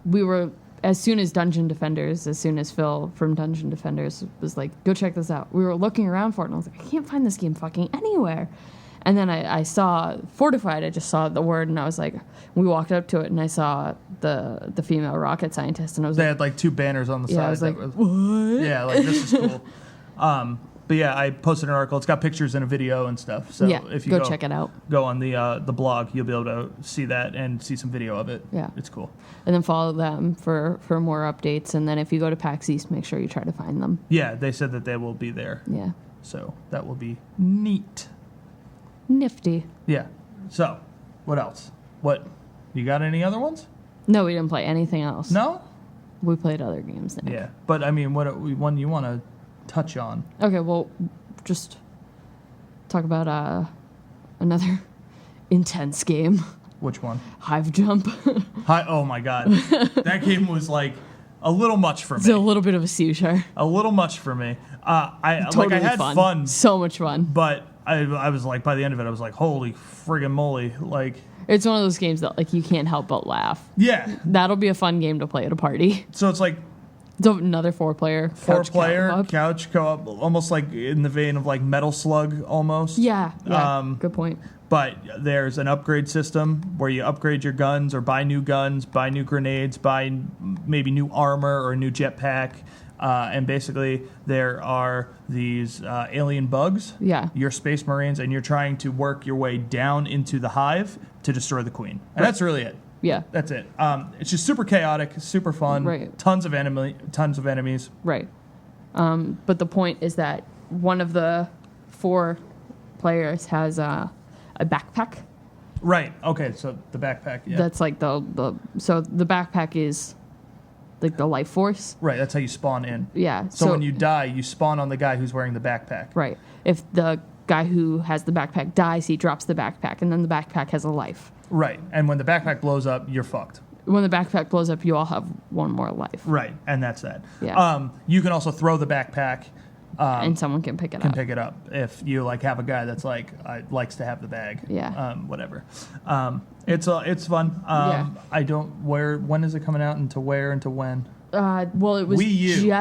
we were, as soon as Phil from Dungeon Defenders was like, go check this out, we were looking around for it, and I was like, I can't find this game fucking anywhere. And then I saw Fortified. I just saw the word, and I was like, we walked up to it, and I saw the female rocket scientist, and I was They like, had like 2 banners on the side. I was like, what? Yeah, like this is cool. But yeah, I posted an article. It's got pictures and a video and stuff. So if you go check it out. Go on the blog, you'll be able to see that and see some video of it. Yeah, it's cool. And then follow them for more updates. And then if you go to PAX East, make sure you try to find them. Yeah, they said that they will be there. Yeah. So that will be neat. Nifty. Yeah. So, what else? You got any other ones? No, we didn't play anything else. No? We played other games then. Yeah. But, I mean, what one you want to touch on? Okay, well, just talk about another intense game. Which one? Hive Jump. Oh, my God. That game was, like, a little much for me. It's a little bit of a seizure. A little much for me. I had fun. So much fun. But I was like, by the end of it, I was like, holy friggin' moly. Like, it's one of those games that like you can't help but laugh. Yeah. That'll be a fun game to play at a party. So it's like it's another 4-player couch co-op, almost like in the vein of like Metal Slug almost. Yeah. Good point. But there's an upgrade system where you upgrade your guns or buy new grenades, buy maybe new armor or a new jetpack. And basically, there are these alien bugs. Yeah. You're Space Marines, and you're trying to work your way down into the hive to destroy the queen. And that's really it. Yeah. That's it. It's just super chaotic, super fun. Right. Tons of enemies. Right. But the point is that one of the 4 players has a backpack. Right. Okay. So the backpack. Yeah. That's like the backpack is like the life force. Right. That's how you spawn in. Yeah. So when you die, you spawn on the guy who's wearing the backpack. Right. If the guy who has the backpack dies, he drops the backpack, and then the backpack has a life. Right. And when the backpack blows up, you're fucked. When the backpack blows up, you all have 1 more life. Right. And that's that. Yeah. You can also throw the backpack. And someone can pick it up. Pick it up if you like have a guy that's like likes to have the bag. Yeah. Whatever. It's fun. Yeah. When is it coming out and to where and to when? Well, it was Wii U.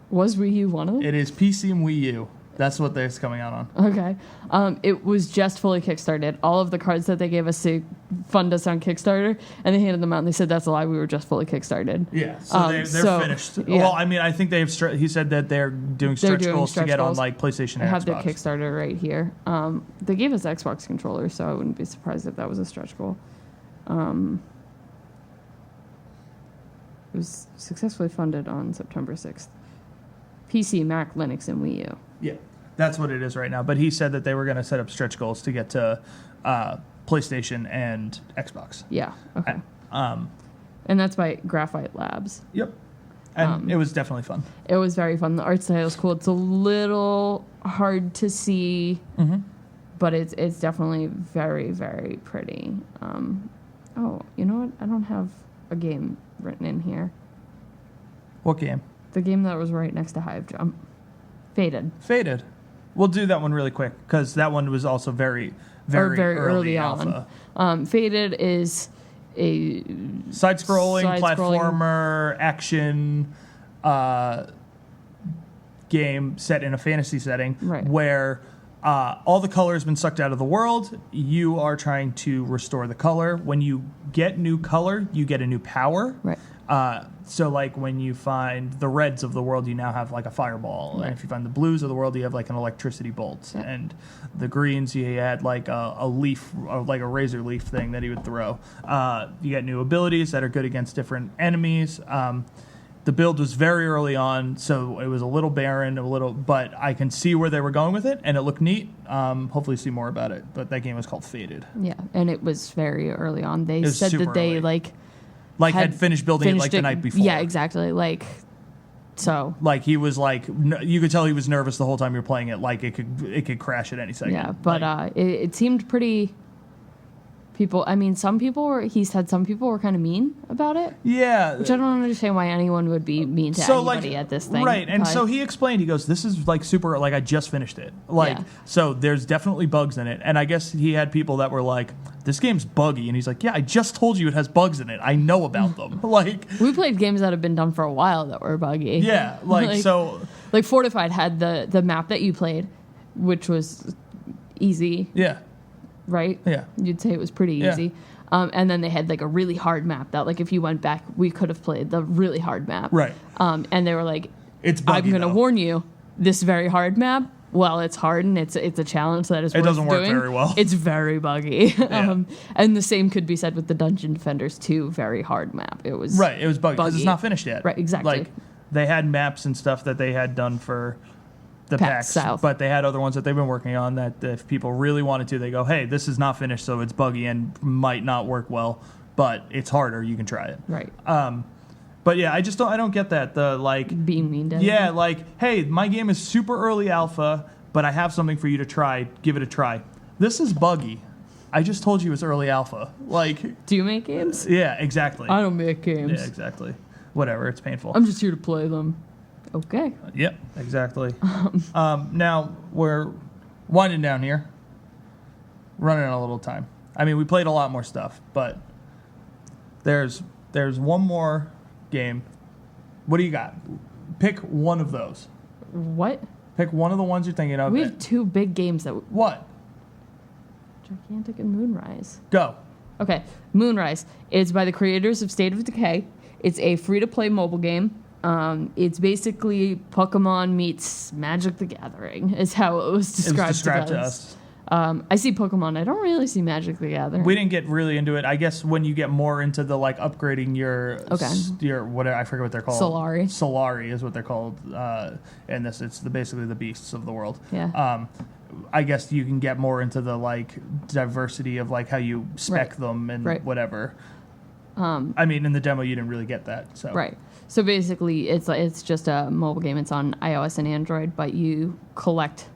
Was Wii U one of them? It is PC and Wii U. That's what it's coming out on. Okay. It was just fully Kickstarted. All of the cards that they gave us to fund us on Kickstarter, and they handed them out, and they said, that's a lie, we were just fully Kickstarted. Yeah, so they're finished. Yeah. Well, I mean, I think he said that they're doing stretch goals to get on, like, PlayStation and Xbox. I have their Kickstarter right here. They gave us Xbox controllers, so I wouldn't be surprised if that was a stretch goal. It was successfully funded on September 6th. PC, Mac, Linux, and Wii U. Yeah, that's what it is right now. But he said that they were going to set up stretch goals to get to PlayStation and Xbox. Yeah, okay. And that's by Graphite Labs. Yep. And it was definitely fun. It was very fun. The art style is cool. It's a little hard to see, but it's definitely very, very pretty. Oh, you know what? I don't have a game written in here. What game? The game that was right next to Hive Jump. Faded. We'll do that one really quick because that one was also very early alpha. Faded is a side-scrolling platformer action game set in a fantasy setting where all the color has been sucked out of the world. You are trying to restore the color. When you get new color, you get a new power. Right. So, like, when you find the reds of the world, you now have, like, a fireball. Right. And if you find the blues of the world, you have, like, an electricity bolt. Yep. And the greens, you had, like, a leaf, like a razor leaf thing that he would throw. You get new abilities that are good against different enemies. The build was very early on, so it was a little barren, but I can see where they were going with it, and it looked neat. Hopefully see more about it. But that game was called Faded. Yeah, and it was very early on. They said that they, early. Had finished building it the night before. Yeah, exactly. He was you could tell he was nervous the whole time you're playing it. Like it could crash at any second. Yeah, but it seemed pretty. He said some people were kind of mean about it. Yeah. Which I don't understand why anyone would be mean to anybody at this thing. Right, and so he explained, he goes, this is super, I just finished it. So there's definitely bugs in it. And I guess he had people that were like, this game's buggy. And he's like, yeah, I just told you it has bugs in it. I know about them. We played games that have been done for a while that were buggy. Yeah, Like Fortified had the map that you played, which was easy. Yeah. Right? Yeah. You'd say it was pretty easy. And then they had a really hard map that if you went back, we could have played the really hard map. Right. And they were like, it's buggy, I'm going to warn you, this very hard map, while it's hard and it's a challenge that is worth doing, it doesn't work very well. It's very buggy. Yeah. And the same could be said with the Dungeon Defenders 2 very hard map. It was It was buggy because it's not finished yet. Right, exactly. They had maps and stuff that they had done for the PAX South. But they had other ones that they've been working on that if people really wanted to, they go, hey, this is not finished, so it's buggy and might not work well, but it's harder. You can try it. Right. But yeah, I don't get that. Being mean to hey, my game is super early alpha, but I have something for you to try. Give it a try. This is buggy. I just told you it's early alpha. Do you make games? Yeah, exactly. I don't make games. Yeah, exactly. Whatever, it's painful. I'm just here to play them. Okay. Yep, exactly. Now we're winding down here. Running out a little time. I mean, we played a lot more stuff, but there's one more game. What do you got? Pick one of those. What? Pick one of the ones you're thinking of. We have two big games that. What? Gigantic and Moonrise. Go. Okay, Moonrise. It's by the creators of State of Decay. It's a free-to-play mobile game. It's basically Pokemon meets Magic the Gathering, is how it was described to us. I see Pokemon. I don't really see Magic the Gathering. We didn't get really into it. I guess when you get more into the upgrading your whatever, I forget what they're called. Solari is what they're called. And it's basically the beasts of the world. Yeah. I guess you can get more into the diversity of how you spec them and whatever. I mean, in the demo you didn't really get that. So. Right. So basically, it's just a mobile game. It's on iOS and Android, but you collect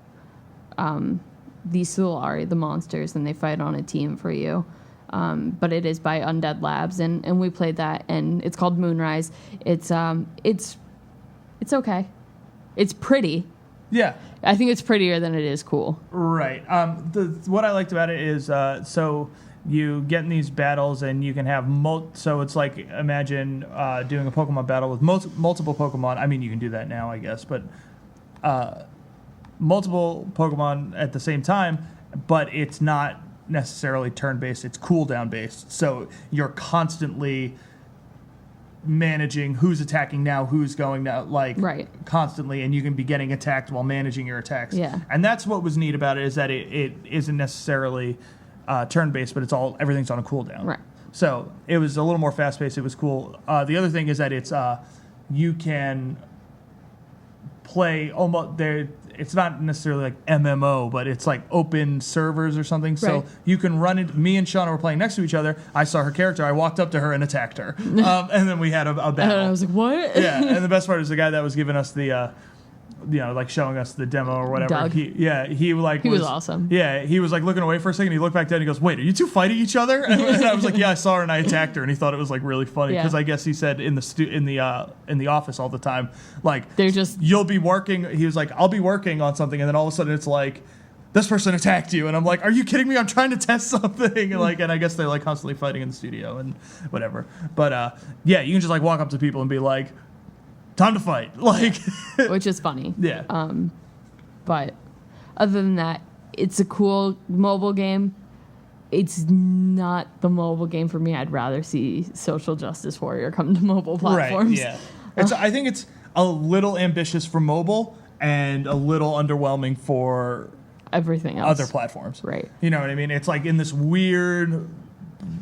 these Solari, the monsters, and they fight on a team for you. But it is by Undead Labs, and we played that, and it's called Moonrise. It's okay. It's pretty. Yeah. I think it's prettier than it is cool. Right. What I liked about it is so you get in these battles and you can have so it's imagine doing a Pokemon battle with multiple Pokemon. I mean, you can do that now, I guess, but multiple Pokemon at the same time, but it's not necessarily turn-based. It's cooldown-based. So you're constantly managing who's attacking now, who's going now, constantly, and you can be getting attacked while managing your attacks. Yeah. And that's what was neat about it, is that it isn't necessarily turn-based, but everything's on a cooldown. Right. So it was a little more fast-paced. It was cool. The other thing is that it's you can play almost there. It's not necessarily MMO, but it's open servers or something. Right. So you can run it. Me and Shauna were playing next to each other. I saw her character. I walked up to her and attacked her. And then we had a battle. And I was like, what? Yeah. And the best part is the guy that was giving us the like showing us the demo or whatever. Doug. He was awesome. Yeah, he was like looking away for a second. He looked back down. And he goes, "Wait, are you two fighting each other?" And I was like, "Yeah, I saw her and I attacked her." And he thought it was like really funny because I guess he said in the office all the time, like you'll be working. He was like, "I'll be working on something," and then all of a sudden it's like, this person attacked you, and I'm like, are you kidding me? I'm trying to test something. And I guess they're like constantly fighting in the studio and whatever. But you can just like walk up to people and be like, time to fight, like, which is funny. Yeah. But other than that, it's a cool mobile game. It's not the mobile game for me. I'd rather see Social Justice Warrior come to mobile platforms. Right. Yeah. I think it's a little ambitious for mobile and a little underwhelming for everything else. Other platforms. Right. You know what I mean? It's like in this weird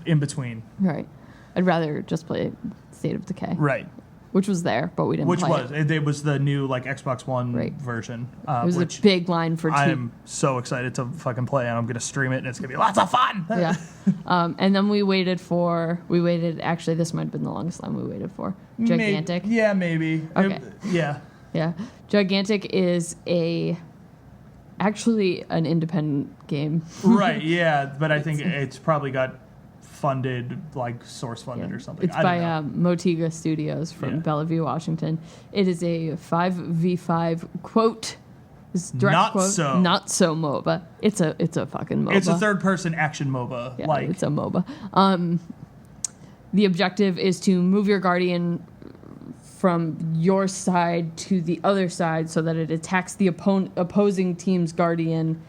in between. Right. I'd rather just play State of Decay. Right. Which was there, but we didn't play it. It was the new like Xbox One version. It was a big line for two. I'm so excited to fucking play, and I'm going to stream it, and it's going to be lots of fun. Yeah. And then we waited, actually this might have been the longest line we waited for. Gigantic. Maybe. Okay. Yeah. Yeah. Gigantic is actually an independent game. Right, yeah, but I think it's probably got funded, like source funded or something. It's by Motiga Studios from Bellevue, Washington. It is a 5v5 quote. Not quote, so. Not so MOBA. It's a fucking MOBA. It's a third person action MOBA. Yeah, it's a MOBA. The objective is to move your Guardian from your side to the other side so that it attacks the opposing team's Guardian.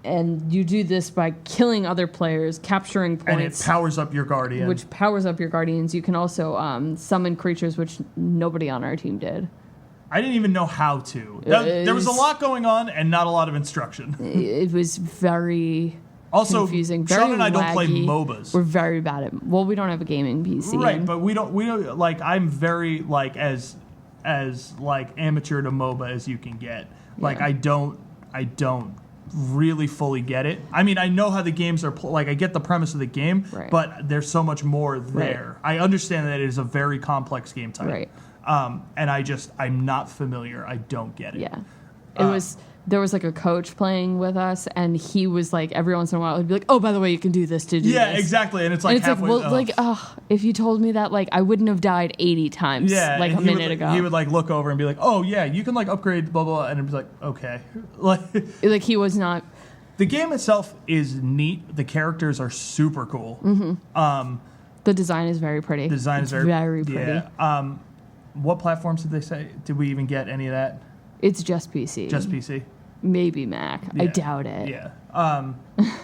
And you do this by killing other players, capturing points. And it powers up your Guardian. Which powers up your Guardians. You can also summon creatures, which nobody on our team did. I didn't even know how to. There was a lot going on and not a lot of instruction. It was very confusing. Sean Very and I don't laggy. play MOBAs. We're very bad at. Well, we don't have a gaming PC. Right, but we don't like. I'm very like as like amateur to MOBA as you can get. Like I don't really fully get it. I mean, I know how the games are like I get the premise of the game, but there's so much more there. I understand that it is a very complex game type. Right. And I'm not familiar. I don't get it. Yeah. There was like a coach playing with us, and he was like, every once in a while, he'd be like, "Oh, by the way, you can do this to do this." Yeah, exactly. And it's like halfway. If you told me that, like, I wouldn't have died 80 times, like a minute ago. He would like look over and be like, "Oh yeah, you can like upgrade blah blah," and it'd be like, "Okay," like he was not. The game itself is neat. The characters are super cool. Mm-hmm. The design is very pretty. The design is very pretty. Yeah. What platforms did they say? Did we even get any of that? It's just PC. Just PC. Maybe Mac. Yeah. I doubt it. Yeah.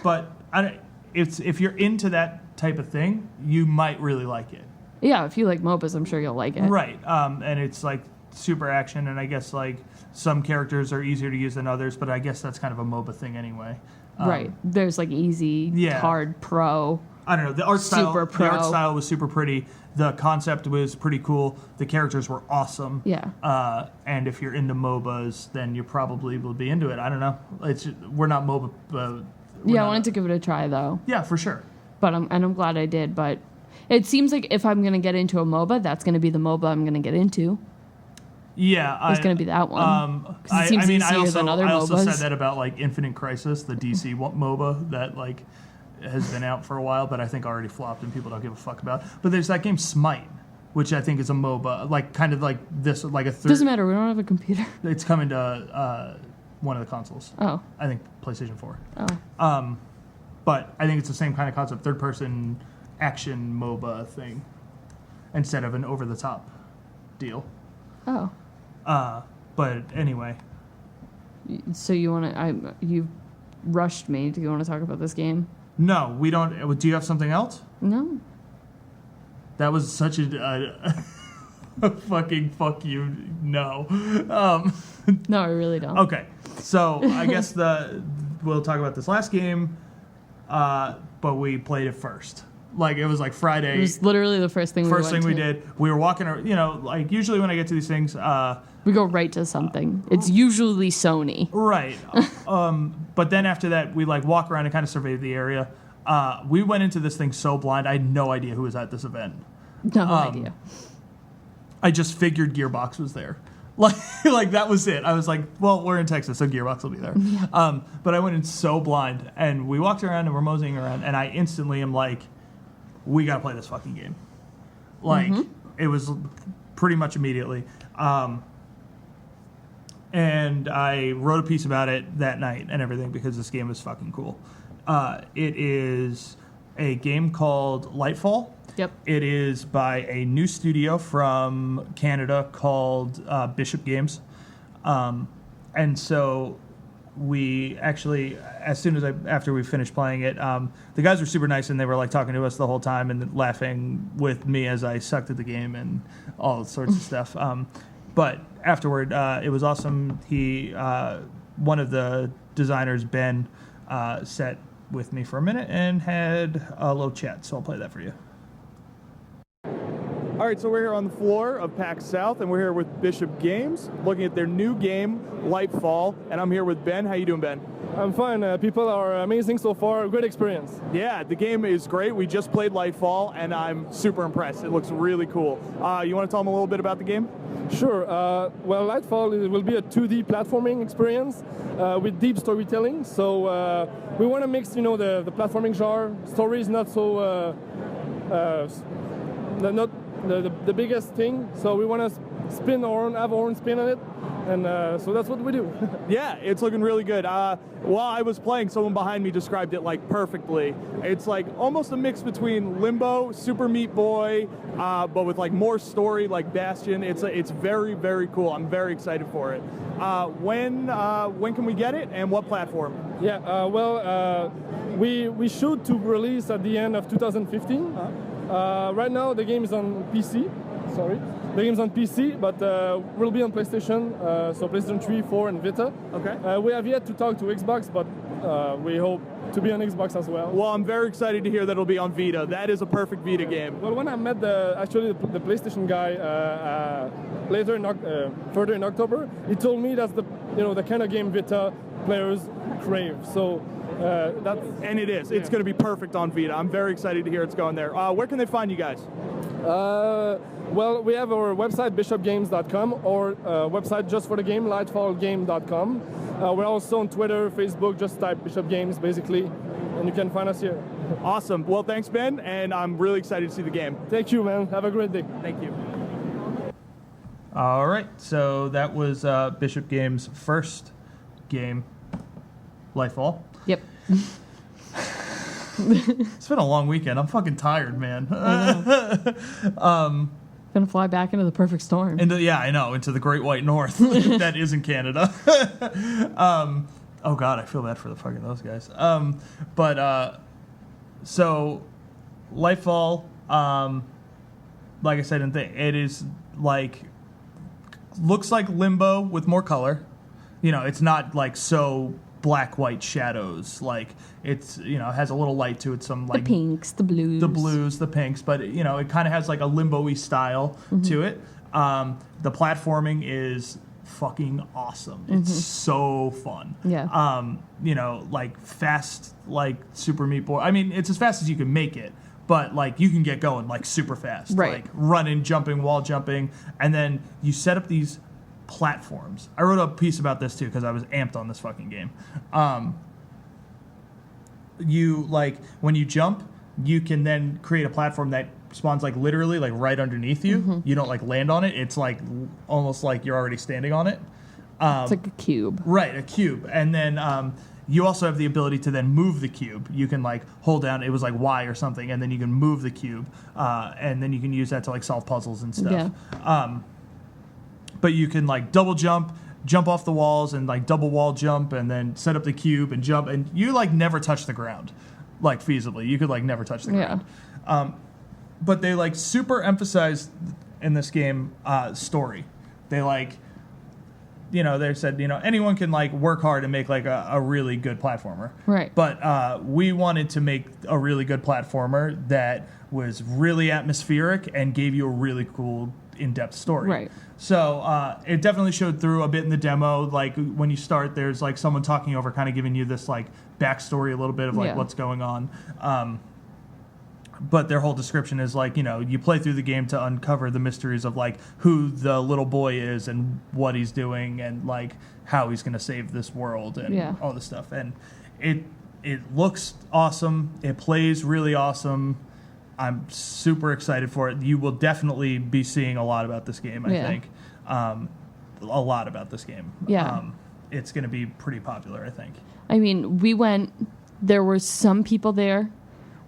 But if you're into that type of thing, you might really like it. Yeah, if you like MOBAs, I'm sure you'll like it. Right. And it's like super action, and I guess like some characters are easier to use than others, but I guess that's kind of a MOBA thing anyway. Right. There's like easy, hard, pro. I don't know. The art style was super pretty. The concept was pretty cool. The characters were awesome. Yeah. And if you're into MOBAs, then you probably will be into it. I don't know. We're not MOBA. I wanted to give it a try though. Yeah, for sure. But I'm glad I did. But it seems like if I'm gonna get into a MOBA, that's gonna be the MOBA I'm gonna get into. Yeah, it's gonna be that one. I also said that about like Infinite Crisis, the DC MOBA that like has been out for a while, but I think already flopped and people don't give a fuck about. But there's that game Smite, which I think is a MOBA, like kind of like this, like a third. Doesn't matter. We don't have a computer. It's coming to one of the consoles. Oh, I think PlayStation 4. Oh, but I think it's the same kind of concept, third-person action MOBA thing, instead of an over-the-top deal. Oh. But anyway. So you rushed me. Do you want to talk about this game? No, we don't. Do you have something else? No. That was such a fucking fuck you. No. No, I really don't. Okay, so I guess we'll talk about this last game, but we played it first. Like it was like Friday. It was literally the first thing. We did. We were walking. Like usually when I get to these things, we go right to something. It's usually Sony. Right. But then after that, we like walk around and kind of survey the area. We went into this thing so blind. I had no idea who was at this event. No idea. I just figured Gearbox was there. Like that was it. I was like, well, we're in Texas, so Gearbox will be there. But I went in so blind, and we walked around and we're moseying around, and I instantly am like, we gotta play this fucking game. Like it was pretty much immediately. And I wrote a piece about it that night and everything because this game is fucking cool. It is a game called Lightfall. Yep. It is by a new studio from Canada called Bishop Games. And so we actually, as soon as after we finished playing it, the guys were super nice and they were like talking to us the whole time and laughing with me as I sucked at the game and all sorts of stuff. But afterward, it was awesome. One of the designers, Ben, sat with me for a minute and had a little chat. So I'll play that for you. All right, so we're here on the floor of PAX South, and we're here with Bishop Games, looking at their new game, Lightfall, and I'm here with Ben. How you doing, Ben? I'm fine. People are amazing so far. Great experience. Yeah, the game is great. We just played Lightfall, and I'm super impressed. It looks really cool. You want to tell them a little bit about the game? Sure. Well, Lightfall will be a 2D platforming experience with deep storytelling. So we want to mix, the platforming genre. Story is not so not the biggest thing. So we want to have our own spin on it. And so that's what we do. Yeah, it's looking really good. While I was playing, someone behind me described it like perfectly. It's like almost a mix between Limbo, Super Meat Boy, but with like more story, like Bastion. It's very, very cool. I'm very excited for it. When can we get it, and what platform? Yeah, we shoot to release at the end of 2015. Right now, the game is on PC. Sorry. The game's on PC, but will be on PlayStation, so PlayStation 3, 4, and Vita. Okay. We have yet to talk to Xbox, but we hope to be on Xbox as well. Well, I'm very excited to hear that it'll be on Vita. That is a perfect Vita game. Well, when I met the PlayStation guy further in October, he told me that's the kind of game Vita players crave. So. And it is. It's going to be perfect on Vita. I'm very excited to hear it's going there. Where can they find you guys? Well, we have our website, bishopgames.com, or website just for the game, lightfallgame.com. We're also on Twitter, Facebook, just type Bishop Games, basically, and you can find us here. Awesome. Well, thanks, Ben, and I'm really excited to see the game. Thank you, man. Have a great day. Thank you. All right, so that was Bishop Games' first game, Lightfall. Yep. It's been a long weekend. I'm fucking tired, man. Gonna fly back into the perfect storm. I know, into the Great White North. That isn't Canada. Oh God, I feel bad for the fucking those guys. So Lightfall, like I said, it is like looks like Limbo with more color. It's not like so black, white shadows. Like it's, has a little light to it. Some like the pinks, the blues, the pinks, but it kind of has like a Limbo-y style to it. The platforming is fucking awesome. It's so fun. Yeah. Like fast, like Super Meat Boy. I mean, it's as fast as you can make it, but like you can get going like super fast, right? Like running, jumping, wall jumping, and then you set up these platforms. I wrote a piece about this too because I was amped on this fucking game. You like when you jump, you can then create a platform that spawns like literally like right underneath you. You don't like land on it. It's like almost like you're already standing on it. It's like a cube. Right, a cube. And then you also have the ability to then move the cube. You can like hold down, it was like Y or something, and then you can move the cube. And then you can use that to like solve puzzles and stuff. Yeah. But you can like double jump off the walls and like double wall jump and then set up the cube and jump, and you like never touch the ground, like feasibly. You could like never touch the ground. But they like super emphasize in this game story. They like, they said, anyone can like work hard and make like a really good platformer. Right. But we wanted to make a really good platformer that was really atmospheric and gave you a really cool in-depth story. Right. So it definitely showed through a bit in the demo. Like when you start, there's like someone talking over, kind of giving you this like backstory, a little bit of like what's going on. but their whole description is like, you play through the game to uncover the mysteries of like who the little boy is and what he's doing and like how he's going to save this world and all this stuff. And it looks awesome. It plays really awesome. I'm super excited for it. You will definitely be seeing a lot about this game, I think. A lot about this game. Yeah. It's going to be pretty popular, I think. I mean, we went, there were some people there.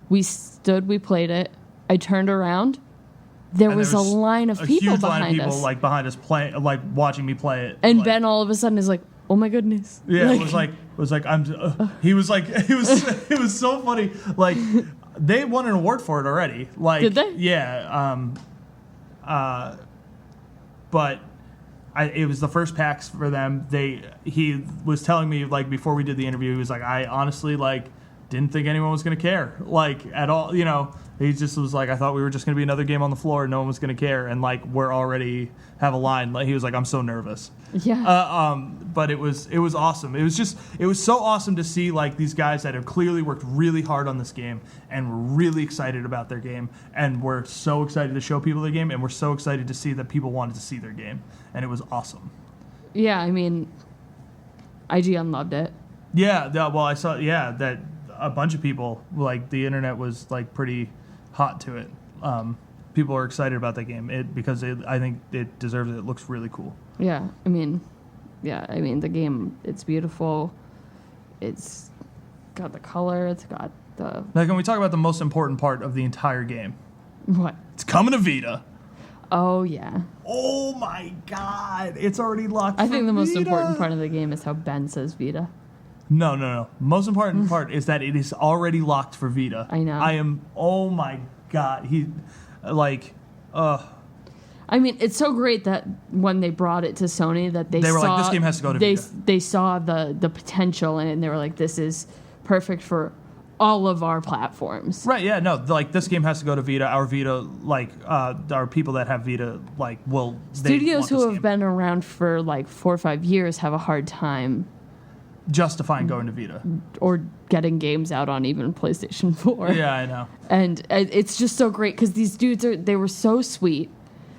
We stood, we played it. I turned around. There was a line of people behind us. A huge line of people like behind us playing, like watching me play it. And like, Ben all of a sudden is like, "Oh my goodness!" Yeah, it was like he was like it was so funny. Like they won an award for it already. Like did they? Yeah. But it was the first PAX for them. He was telling me like before we did the interview, he was like, I honestly like didn't think anyone was going to care like at all. He just was like, I thought we were just going to be another game on the floor and no one was going to care. And like we're already have a line. Like he was like, I'm so nervous. Yeah. But it was awesome. It was so awesome to see like these guys that have clearly worked really hard on this game and were really excited about their game and we're so excited to show people their game and we're so excited to see that people wanted to see their game and it was awesome. Yeah, I mean, IGN loved it. Yeah, well, I saw that a bunch of people like the internet was like pretty hot to it. People are excited about that game because I think it deserves it. It looks really cool. Yeah, I mean, the game, it's beautiful. It's got the color. It's got the... Now, can we talk about the most important part of the entire game? What? It's coming to Vita. Oh, yeah. Oh, my God. It's already locked for I think the most Vita. important part of the game is how Ben says Vita. No. Most important part is that it is already locked for Vita. I know. I am... Oh, my God. I mean, it's so great that when they brought it to Sony that they were saw... like, this game has to go to Vita. They saw the potential in it, and they were like, this is perfect for all of our platforms. Right, yeah, no, like, this game has to go to Vita. Our Vita, like, our people that have Vita, like, will... Studios who have been around for, like, 4 or 5 years have a hard time... justifying going to Vita. Or getting games out on even PlayStation 4. Yeah, I know. And it's just so great, because these dudes, they were so sweet...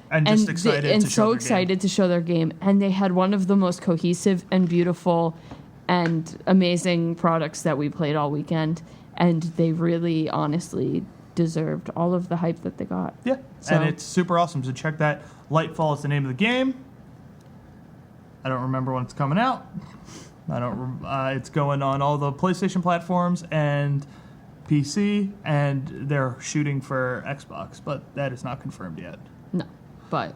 And just excited to show their game. And they had one of the most cohesive and beautiful and amazing products that we played all weekend. And they really, honestly deserved all of the hype that they got. Yeah, and it's super awesome. So check that. Lightfall is the name of the game. I don't remember when it's coming out. It's going on all the PlayStation platforms and PC, and they're shooting for Xbox, but that is not confirmed yet. No. But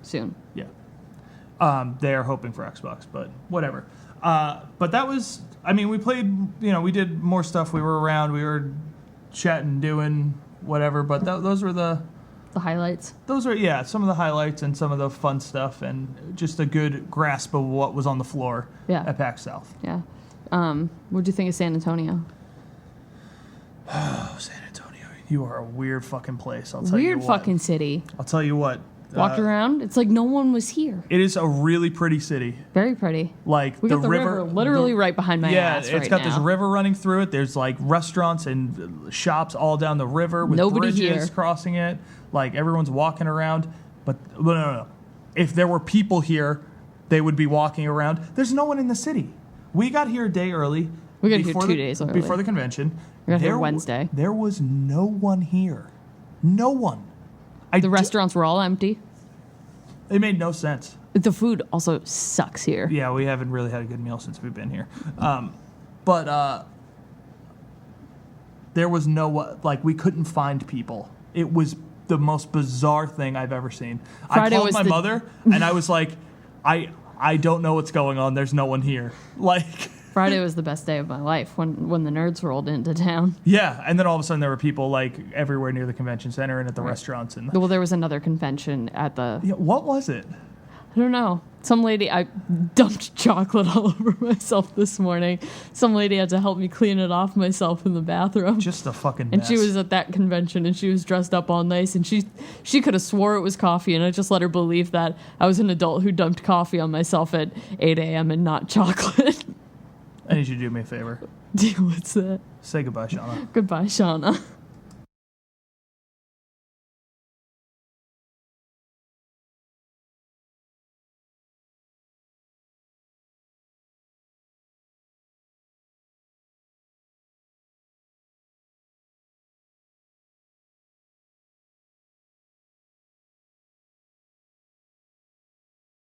soon. Yeah. They are hoping for Xbox, but whatever. But that was, I mean, we played, we did more stuff. We were around, we were chatting, doing whatever, but those were the highlights. Those are, some of the highlights and some of the fun stuff and just a good grasp of what was on the floor at PAX South. Yeah. What'd you think of San Antonio? Oh, San Antonio. You are a weird fucking place, I'll tell you what. Weird fucking city. I'll tell you what. Walked around, it's like no one was here. It is a really pretty city. Very pretty. Like we got the river literally right behind my ass it's got this river running through it. There's like restaurants and shops all down the river with Nobody bridges here. crossing it. Like everyone's walking around. But no. If there were people here, they would be walking around. There's no one in the city. We got here a day early. We got here 2 days early. Before the convention. We got here Wednesday. There was no one here. No one. The restaurants were all empty. It made no sense. The food also sucks here. Yeah, we haven't really had a good meal since we've been here. But there was we couldn't find people. It was the most bizarre thing I've ever seen. Friday I called my mother, and I was like, I don't know what's going on. There's no one here. Friday was the best day of my life when the nerds rolled into town. Yeah, and then all of a sudden there were people everywhere near the convention center and at the restaurants. And well, there was another convention at the... Yeah, what was it? I don't know. Some lady... I dumped chocolate all over myself this morning. Some lady had to help me clean it off myself in the bathroom. Just a fucking mess. And she was at that convention, and she was dressed up all nice, and she could have swore it was coffee, and I just let her believe that I was an adult who dumped coffee on myself at 8 a.m. and not chocolate. I need you to do me a favor. What's that? Say goodbye, Shauna. Goodbye, Shauna.